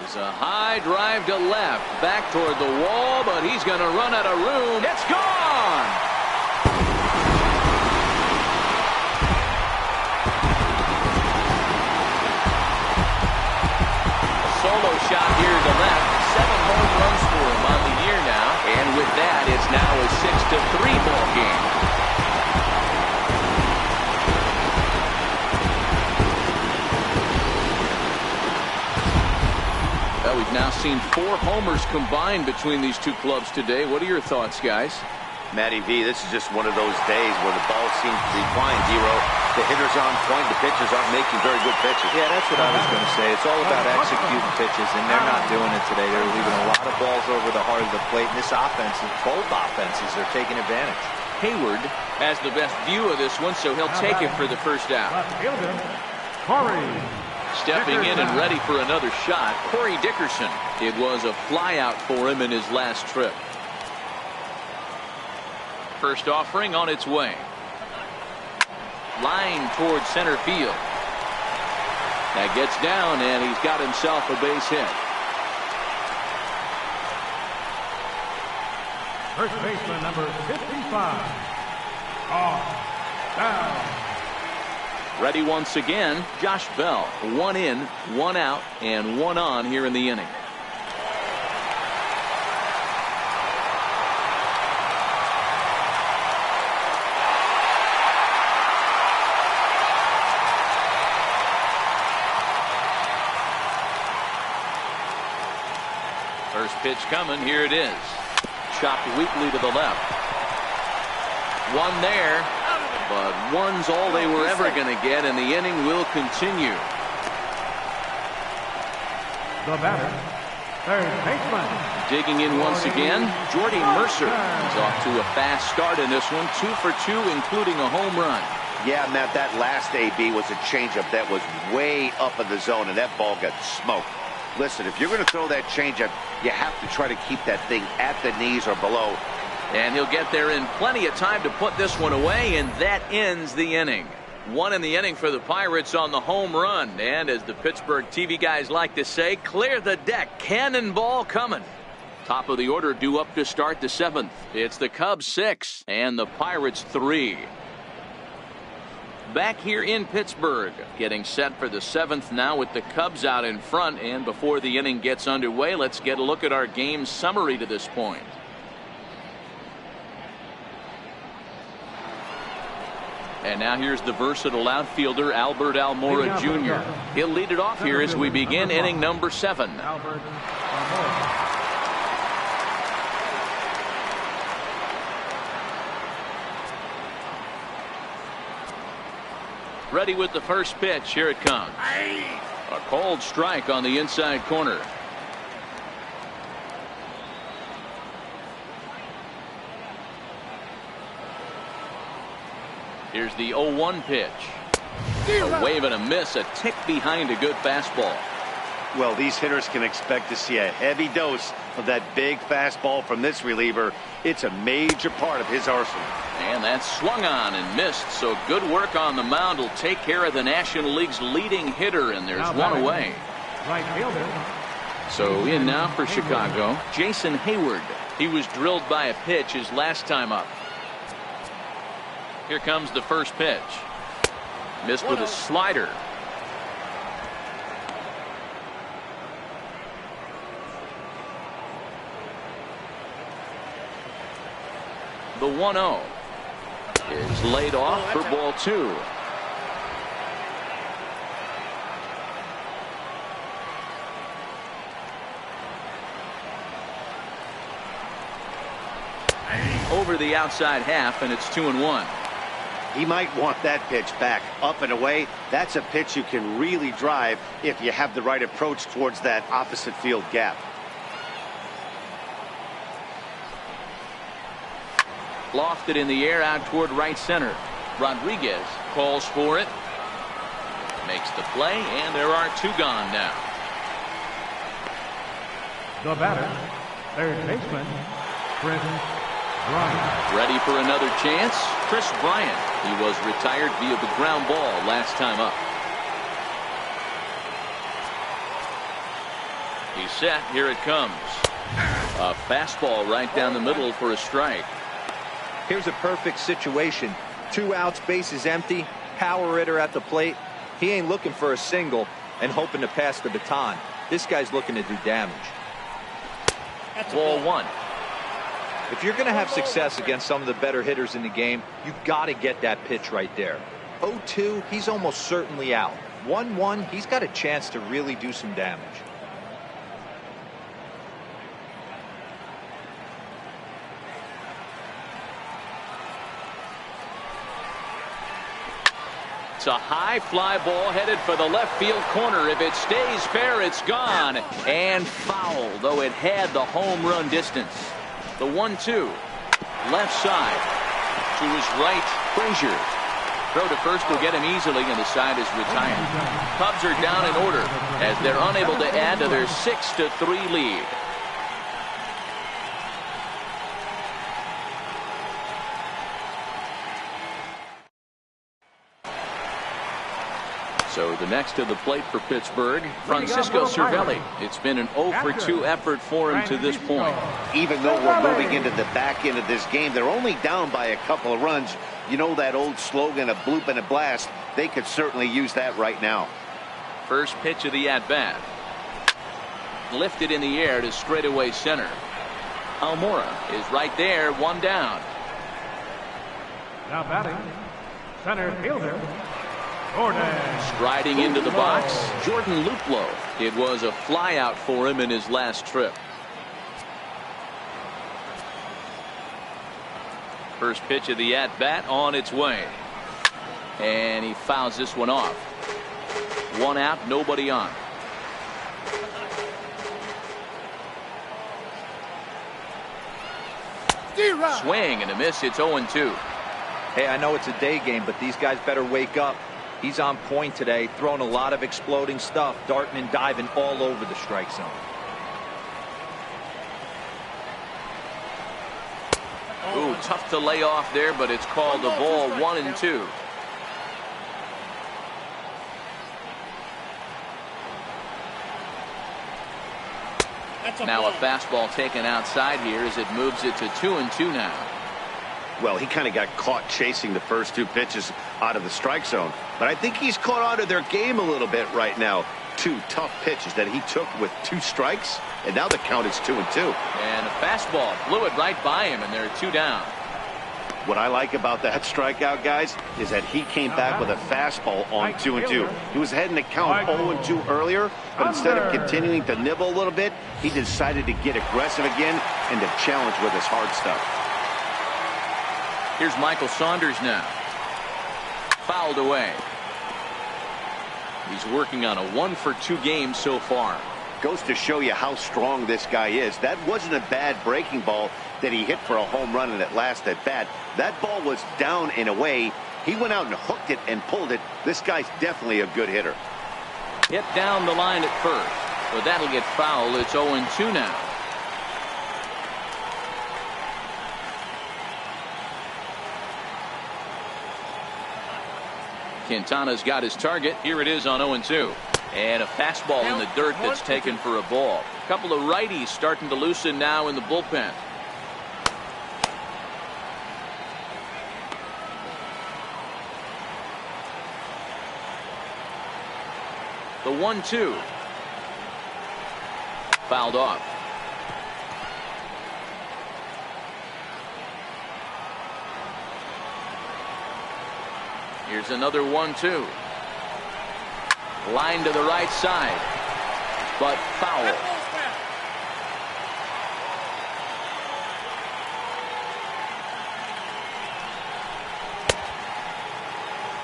is a high drive to left, back toward the wall, but he's going to run out of room. It's gone. Solo shot here to left. 7 home runs for him on the year now, and with that, it's now a 6-3 ball game. Well, we've now seen 4 homers combined between these 2 clubs today. What are your thoughts, guys? Matty V, this is just one of those days where the ball seems to be flying, Dero. The hitters on point, the pitchers aren't making very good pitches. Yeah, that's what I was going to say. It's all about executing pitches, and they're not doing it today. They're leaving a lot of balls over the heart of the plate, and this offense, both offenses, are taking advantage. Hayward has the best view of this one, so he'll take it for the first out. Stepping in and ready for another shot, Corey Dickerson. It was a flyout for him in his last trip. First offering on its way. Line towards center field. That gets down, and he's got himself a base hit. First baseman number 55. Down. Ready once again, Josh Bell. 1 in, 1 out, and 1 on here in the inning. Pitch coming. Here it is. Chopped weakly to the left. One there, but one's all they were ever going to get, and the inning will continue. The batter, third baseman. Digging in once again, Jordy Mercer. He's off to a fast start in this one. 2 for 2, including a home run. Yeah, Matt, that last AB was a changeup that was way up in the zone, and that ball got smoked. Listen, if you're going to throw that changeup, you have to try to keep that thing at the knees or below. And he'll get there in plenty of time to put this one away, and that ends the inning. 1 in the inning for the Pirates on the home run. And as the Pittsburgh TV guys like to say, clear the deck. Cannonball coming. Top of the order due up to start the 7th. It's the Cubs 6 and the Pirates 3. Back here in Pittsburgh, getting set for the 7th now with the Cubs out in front. And before the inning gets underway, let's get a look at our game summary to this point. And now here's the versatile outfielder, Albert Almora Jr. He'll lead it off here as we begin inning number 7. Albert Almora. Ready with the first pitch. Here it comes. A cold strike on the inside corner. Here's the 0-1 pitch. A wave and a miss, a tick behind a good fastball. Well, these hitters can expect to see a heavy dose of that big fastball from this reliever. It's a major part of his arsenal. And that's swung on and missed, so good work on the mound will take care of the National League's leading hitter, and there's one away. Right fielder. So in now for Chicago, Jason Hayward. He was drilled by a pitch his last time up. Here comes the first pitch. Missed with a slider. The 1-0 is laid off for ball 2. Over the outside half, and it's 2-1. He might want that pitch back up and away. That's a pitch you can really drive if you have the right approach towards that opposite field gap. Lofted in the air out toward right center. Rodriguez calls for it. Makes the play, and there are 2 gone now. The batter, third baseman, Chris Bryant. Ready for another chance? Chris Bryant. He was retired via the ground ball last time up. He's set. Here it comes. A fastball right down the middle for a strike. Here's a perfect situation. 2 outs, bases empty, power hitter at the plate. He ain't looking for a single and hoping to pass the baton. This guy's looking to do damage. Ball 1. If you're going to have success against some of the better hitters in the game, you got to get that pitch right there. 0-2, he's almost certainly out. 1-1, he's got a chance to really do some damage. It's a high fly ball headed for the left field corner. If it stays fair, it's gone. And foul, though it had the home run distance. The 1-2. Left side. To his right, Frazier. Throw to first will get him easily, and the side is retired. Cubs are down in order as they're unable to add to their 6-3 lead. So the next to the plate for Pittsburgh, Francisco Cervelli. It's been an 0-for-2 effort for him to this point. Even though we're moving into the back end of this game, they're only down by a couple of runs. You know that old slogan, a bloop and a blast. They could certainly use that right now. First pitch of the at-bat. Lifted in the air to straightaway center. Almora is right there, 1 down. Now batting, center fielder, Jordan. Striding into the box, Jordan Luplow. It was a flyout for him in his last trip. First pitch of the at-bat on its way. And he fouls this one off. One out, nobody on. Swing and a miss. It's 0-2. Hey, I know it's a day game, but these guys better wake up. He's on point today, throwing a lot of exploding stuff, darting and diving all over the strike zone. Ooh, tough to lay off there, but it's called the ball. 1-2. Now a fastball taken outside here as it moves it to 2-2 now. Well, he kind of got caught chasing the first two pitches out of the strike zone, but I think he's caught on to their game a little bit right now. Two tough pitches that he took with 2 strikes, and now the count is 2-2. And a fastball blew it right by him, and they're 2 down. What I like about that strikeout, guys, is that he came back with a fastball on 2-2. He was heading to count 0-2 earlier, but instead of continuing to nibble a little bit, he decided to get aggressive again and to challenge with his hard stuff. Here's Michael Saunders now. Fouled away. He's working on a 1-for-2 game so far. Goes to show you how strong this guy is. That wasn't a bad breaking ball that he hit for a home run in that last at bat. That ball was down and away. He went out and hooked it and pulled it. This guy's definitely a good hitter. Hit down the line at first, but that'll get fouled. It's 0-2 now. Quintana's got his target. Here it is on 0-2. And a fastball in the dirt that's taken for a ball. A couple of righties starting to loosen now in the bullpen. The 1-2. Fouled off. Here's another 1-2. Line to the right side, but foul.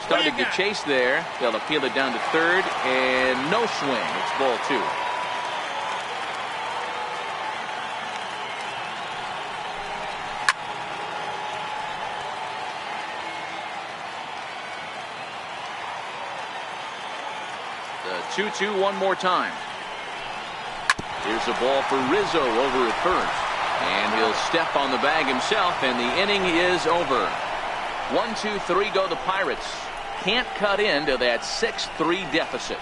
Started to chase there. They'll appeal it down to third, and no swing. It's ball 2. The 2-2 one more time. Here's a ball for Rizzo over at first. And he'll step on the bag himself, and the inning is over. 1-2-3 go the Pirates. Can't cut into that 6-3 deficit.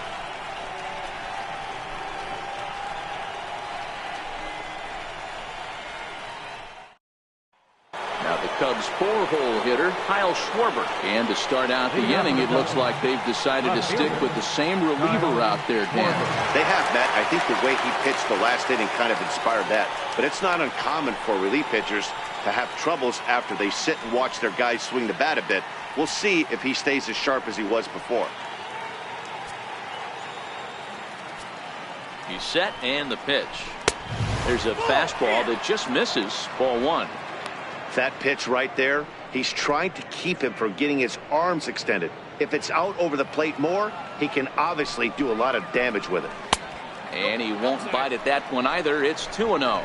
Now the Cubs' 4-hole hitter, Kyle Schwarber. And to start out the inning, it looks like they've decided to stick with the same reliever out there, Dan. They have, Matt. I think the way he pitched the last inning kind of inspired that. But it's not uncommon for relief pitchers to have troubles after they sit and watch their guys swing the bat a bit. We'll see if he stays as sharp as he was before. He's set, and the pitch. There's a fastball that just misses. Ball 1. That pitch right there, he's trying to keep him from getting his arms extended. If it's out over the plate more, he can obviously do a lot of damage with it. And he won't bite at that one either. It's 2-0.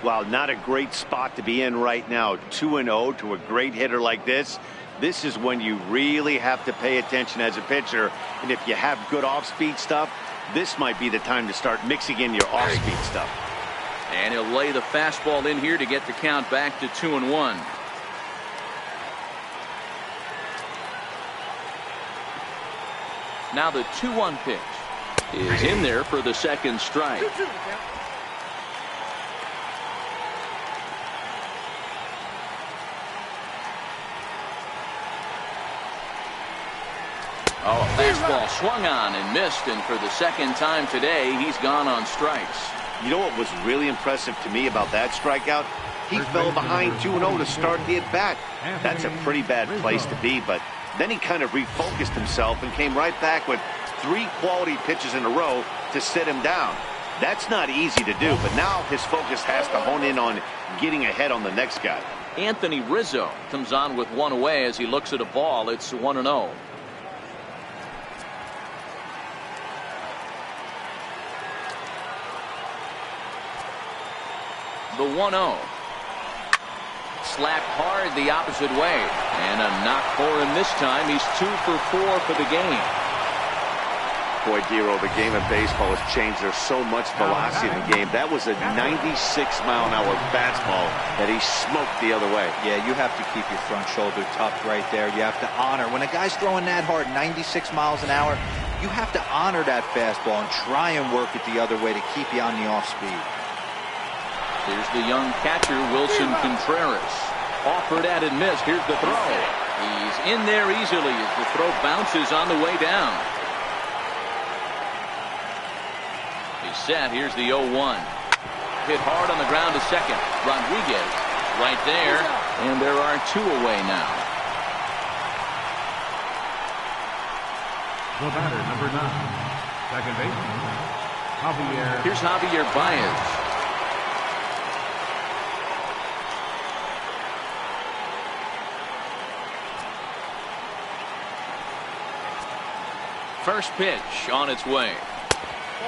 Well, not a great spot to be in right now. 2-0 to a great hitter like this. This is when you really have to pay attention as a pitcher. And if you have good off-speed stuff, this might be the time to start mixing in your off-speed stuff. And he'll lay the fastball in here to get the count back to 2-1. Now the 2-1 pitch is in there for the second strike. Oh, a fastball swung on and missed, and for the second time today, he's gone on strikes. You know what was really impressive to me about that strikeout? He fell behind 2-0 to start the at-bat. That's a pretty bad place to be, but then he kind of refocused himself and came right back with 3 quality pitches in a row to sit him down. That's not easy to do, but now his focus has to hone in on getting ahead on the next guy. Anthony Rizzo comes on with one away as he looks at a ball. It's 1-0. The 1-0. Slapped hard the opposite way. And a knock for him this time. He's 2 for 4 for the game. Boy, Dero, the game of baseball has changed. There's so much velocity in the game. That was a 96-mile-an-hour fastball that he smoked the other way. Yeah, you have to keep your front shoulder tucked right there. You have to honor. When a guy's throwing that hard, 96 miles an hour, you have to honor that fastball and try and work it the other way to keep you on the off speed. Here's the young catcher, Wilson Contreras. Offered at and missed. Here's the throw. He's in there easily as the throw bounces on the way down. He's set. Here's the 0-1. Hit hard on the ground to second. Rodriguez right there. And there are 2 away now. The batter, number 9, second baseman, Javier. Here's Javier Baez. First pitch on its way.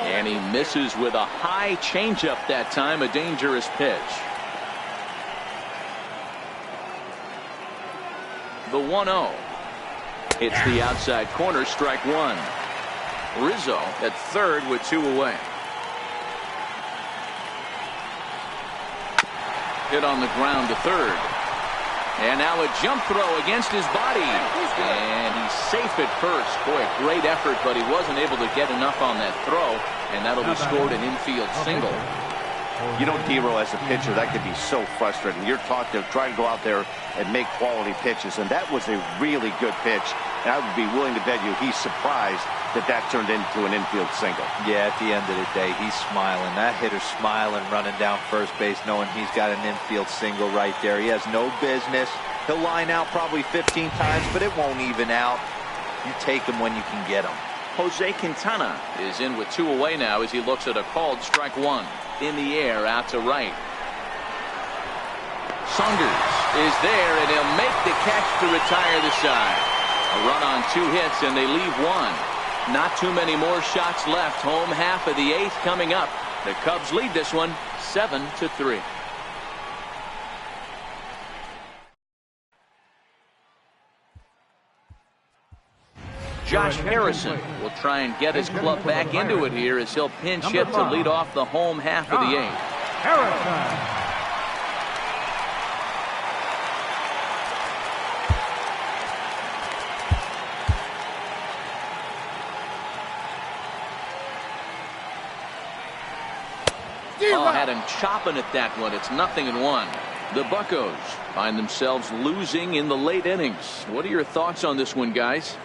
And he misses with a high changeup that time. A dangerous pitch. The 1-0. It's the outside corner. Strike 1. Rizzo at third with 2 away. Hit on the ground to third. And now a jump throw against his body. And he's safe at first. Boy, a great effort, but he wasn't able to get enough on that throw. And that'll be scored an infield single. You know, Dero, as a pitcher, that could be so frustrating. You're taught to try to go out there and make quality pitches, and that was a really good pitch. And I would be willing to bet you he's surprised that that turned into an infield single. Yeah, at the end of the day, he's smiling. That hitter's smiling, running down first base, knowing he's got an infield single right there. He has no business. He'll line out probably 15 times, but it won't even out. You take him when you can get him. Jose Quintana is in with 2 away now as he looks at a called strike 1. In the air out to right. Saunders is there, and he'll make the catch to retire the side. A run on 2 hits, and they leave 1. Not too many more shots left. Home half of the 8th coming up. The Cubs lead this one 7-3. Josh Harrison will try and get his club back into it here as he'll pinch hit to lead off the home half of the 8th. Harrison. Oh, had him chopping at that one. It's 0-1. The Buccos find themselves losing in the late innings. What are your thoughts on this one, guys?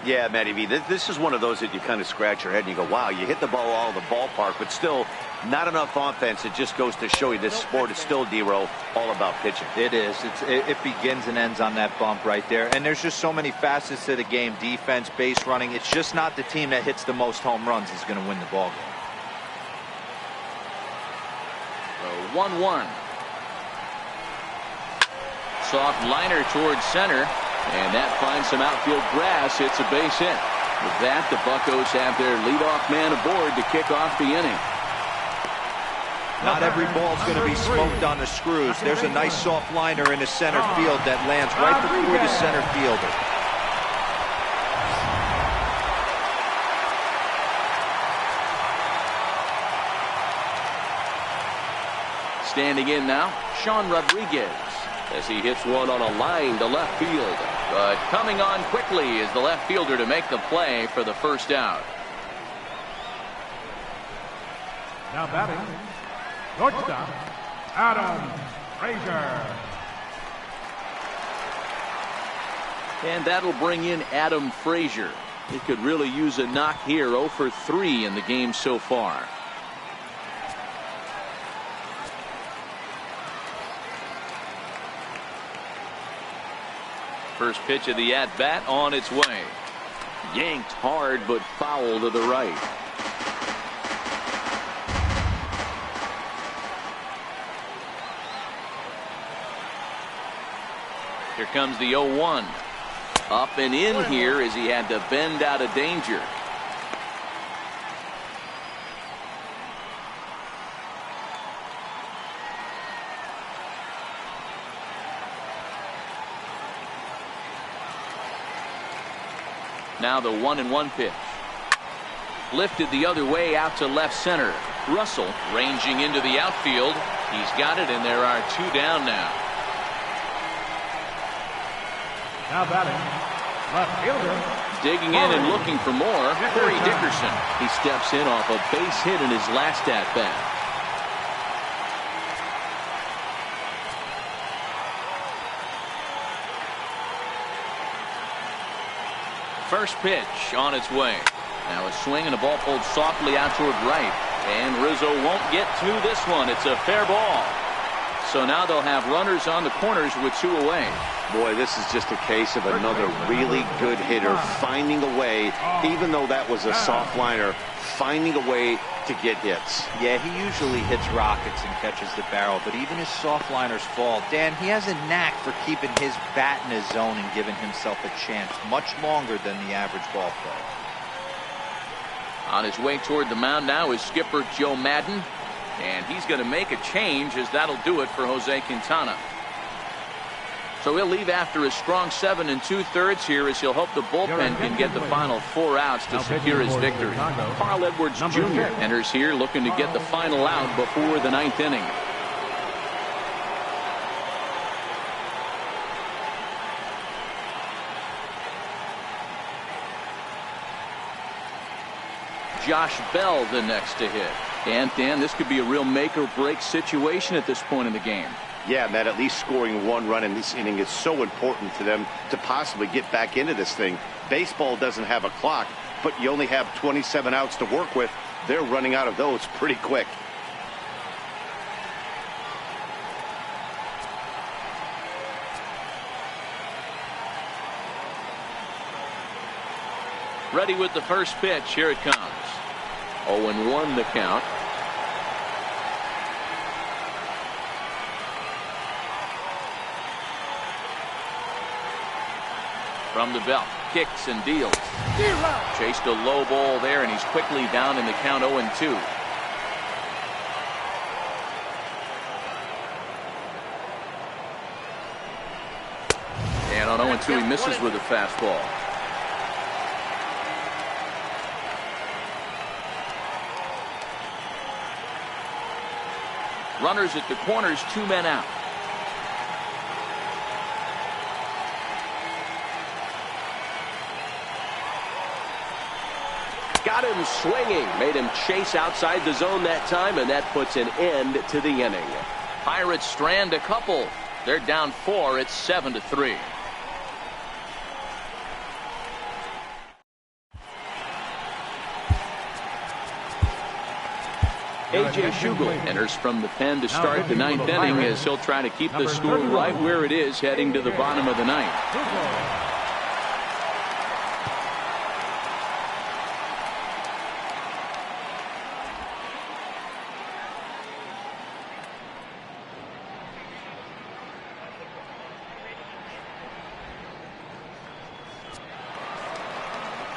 Yeah, Matty V, this is one of those that you kind of scratch your head and you go, wow, you hit the ball all the ballpark, but still not enough offense. It just goes to show you this sport is still, Dero, all about pitching. It is. It begins and ends on that bump right there. And there's just so many facets to the game. Defense, base running. It's just not the team that hits the most home runs is going to win the ball game. 1-1. Soft liner towards center, and that finds some outfield grass. It's a base hit. With that, the Buccos have their leadoff man aboard to kick off the inning. Not every ball's going to be smoked on the screws. There's a nice soft liner in the center field that lands right before the center fielder. Standing in now, Sean Rodriguez, as he hits one on a line to left field. But coming on quickly is the left fielder to make the play for the first out. Now batting, shortstop, Adam Frazier. And that'll bring in Adam Frazier. He could really use a knock here. 0 for 3 in the game so far. First pitch of the at-bat on its way. Yanked hard but foul to the right. Here comes the 0-1. Up and in here as he had to bend out of danger. Now the 1-1 pitch. Lifted the other way out to left center. Russell ranging into the outfield. He's got it, and there are 2 down now. Now batting, left fielder. Digging in and looking for more, Corey Dickerson. He steps in off a base hit in his last at-bat. First pitch on its way. Now a swing and a ball pulled softly out toward right. And Rizzo won't get to this one. It's a fair ball. So now they'll have runners on the corners with 2 away. Boy, this is just a case of another really good hitter finding a way, even though that was a soft liner, finding a way to get hits. Yeah, he usually hits rockets and catches the barrel, but even his soft liners fall. Dan, he has a knack for keeping his bat in his zone and giving himself a chance much longer than the average ball player. On his way toward the mound now is skipper Joe Madden, and he's going to make a change, as that'll do it for Jose Quintana. So he'll leave after a strong 7 2/3 here, as he'll hope the bullpen can get the final 4 outs to secure his victory. Carl Edwards Jr. enters here looking to get the final out before the 9th inning. Josh Bell the next to hit. And Dan, this could be a real make or break situation at this point in the game. Yeah, Matt, at least scoring 1 run in this inning is so important to them to possibly get back into this thing. Baseball doesn't have a clock, but you only have 27 outs to work with. They're running out of those pretty quick. Ready with the first pitch. Here it comes. 0-1 the count. From the belt, kicks and deals. Chased a low ball there, and he's quickly down in the count. 0-2. And on 0-2 he misses with a fastball. Runners at the corners, 2 men out. Got him swinging. Made him chase outside the zone that time, and that puts an end to the inning. Pirates strand a couple. They're down 4. It's 7-3. A.J. Schugel enters from the pen to start the 9th inning, as he'll try to keep the score right where it is heading to the bottom of the 9th.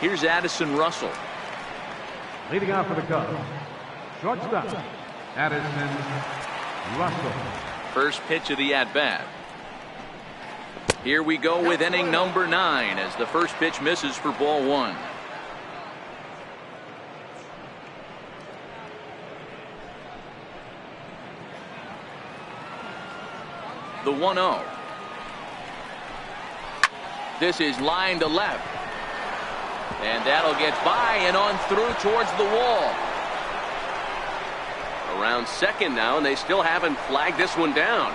Here's Addison Russell. Leading off for the Cubs, shortstop, Addison Russell. First pitch of the at-bat. Here we go with inning number 9, as the first pitch misses for ball 1. The 1-0. This is line to left. And that'll get by and on through towards the wall. Around second now, and they still haven't flagged this one down.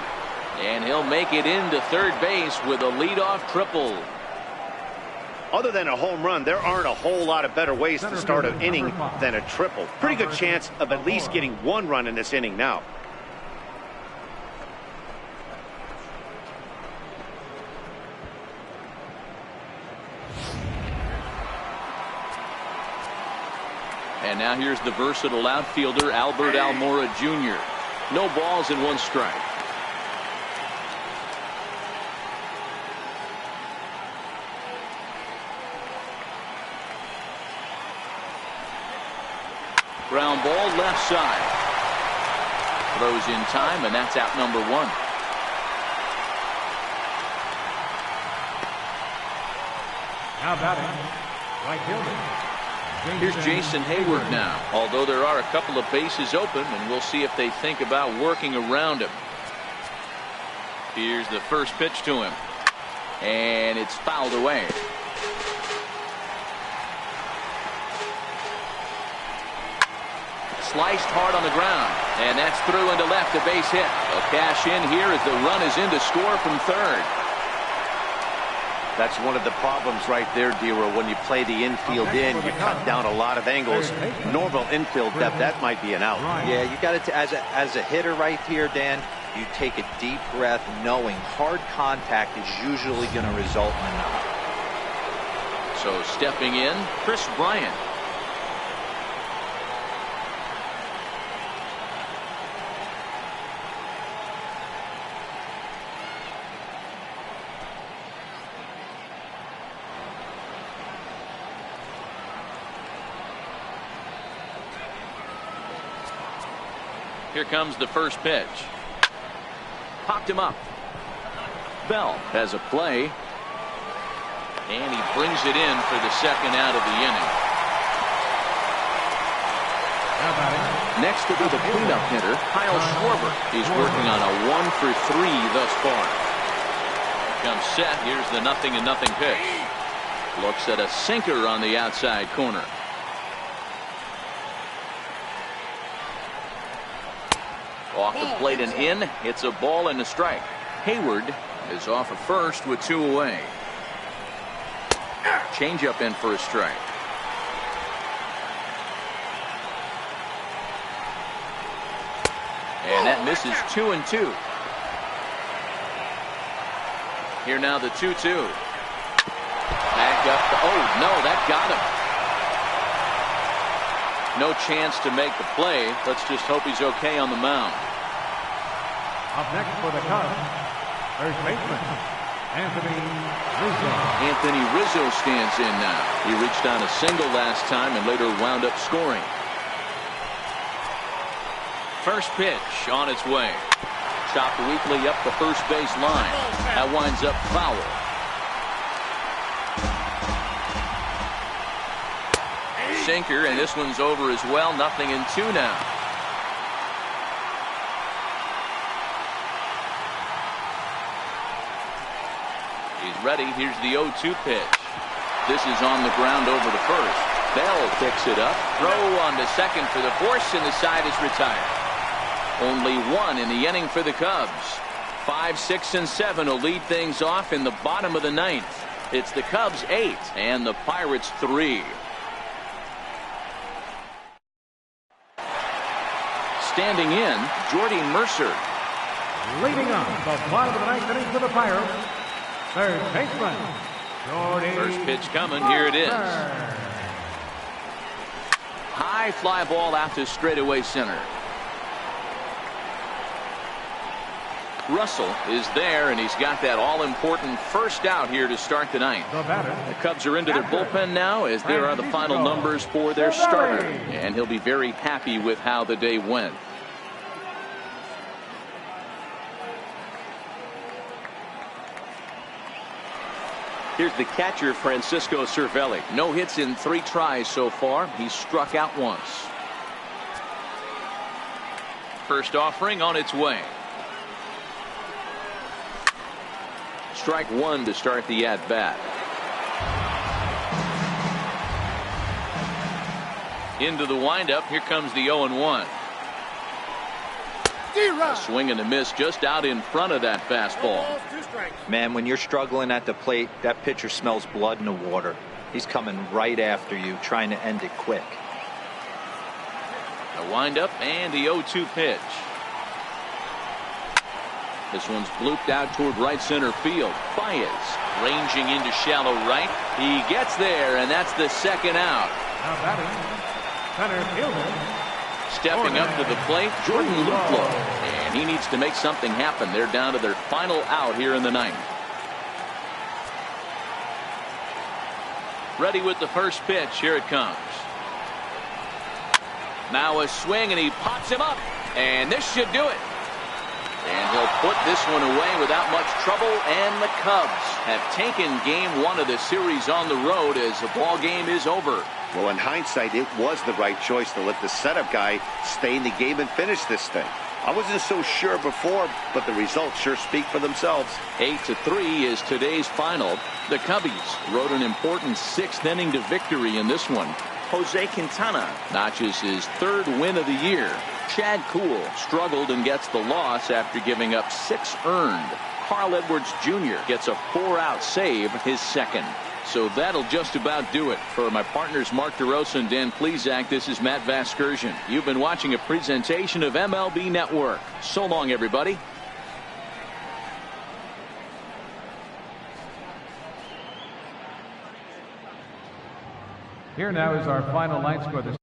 And he'll make it into third base with a leadoff triple. Other than a home run, there aren't a whole lot of better ways to start an inning than a triple. Pretty good chance of at least getting 1 run in this inning now. And now here's the versatile outfielder, Albert Almora Jr. No balls and 1 strike. Ground ball left side. Throws in time, and that's out number 1. Now batting, right fielder. Here's Jason Hayward now, although there are a couple of bases open, and we'll see if they think about working around him. Here's the first pitch to him, and it's fouled away. Sliced hard on the ground, and that's through into left, a base hit. A cash in here as the run is in to score from third. That's one of the problems right there, Dero. When you play the infield in, you cut down a lot of angles. Normal infield depth, that might be an out. Yeah, you got it as a hitter right here, Dan. You take a deep breath, knowing hard contact is usually going to result in an out. So stepping in, Chris Bryant. Here comes the first pitch. Popped him up. Bell has a play. And he brings it in for the second out of the inning. Next to be the cleanup hitter, Kyle Schwarber. He's working on a 1-for-3 thus far. Comes set. Here's the 0-0 pitch. Looks at a sinker on the outside corner. Off the plate and in. It's a ball and a strike. Hayward is off at first with 2 away. Changeup in for a strike. And that misses 2-2. Here now the 2-2. Back up. Oh no, that got him. No chance to make the play. Let's just hope he's okay on the mound. Up next for the Cubs, first baseman, Anthony Rizzo. Anthony Rizzo stands in now. He reached on a single last time and later wound up scoring. First pitch on its way. Chopped weakly up the first base line. That winds up foul. Sinker, and this one's over as well. 0-2 now. He's ready. Here's the 0-2 pitch. This is on the ground over the first. Bell picks it up. Throw on to second for the force, and the side is retired. Only 1 in the inning for the Cubs. 5, 6, and 7 will lead things off in the bottom of the 9th. It's the Cubs 8 and the Pirates 3. Standing in, Jordy Mercer. Leading up the bottom of the 9th inning for the Pirates, third baseman, Jordy. First pitch coming. Here it is. High fly ball out to straightaway center. Russell is there, and he's got that all-important first out here to start the 9th. The Cubs are into their bullpen now, as there are the final numbers for their starter, and he'll be very happy with how the day went. Here's the catcher, Francisco Cervelli. No hits in 3 tries so far. He's struck out once. First offering on its way. Strike 1 to start the at-bat. Into the windup. Here comes the 0-1. A swing and a miss just out in front of that fastball. Man, when you're struggling at the plate, that pitcher smells blood in the water. He's coming right after you, trying to end it quick. A windup and the 0-2 pitch. This one's blooped out toward right center field. Baez ranging into shallow right. He gets there, and that's the second out. Now batting, center fielder. Stepping up to the plate, Jordan Luplow. And he needs to make something happen. They're down to their final out here in the 9th. Ready with the first pitch. Here it comes. Now a swing, and he pops him up. And this should do it. And he'll put this one away without much trouble. And the Cubs have taken game 1 of the series on the road as the ball game is over. Well, in hindsight, it was the right choice to let the setup guy stay in the game and finish this thing. I wasn't so sure before, but the results sure speak for themselves. 8-3 is today's final. The Cubbies rode an important 6th inning to victory in this one. Jose Quintana notches his 3rd win of the year. Chad Kuhl struggled and gets the loss after giving up 6 earned. Carl Edwards Jr. gets a 4-out save, his 2nd. So that'll just about do it. For my partners Mark DeRosa and Dan Plesac, this is Matt Vasgersian. You've been watching a presentation of MLB Network. So long, everybody. Here now is our final line score.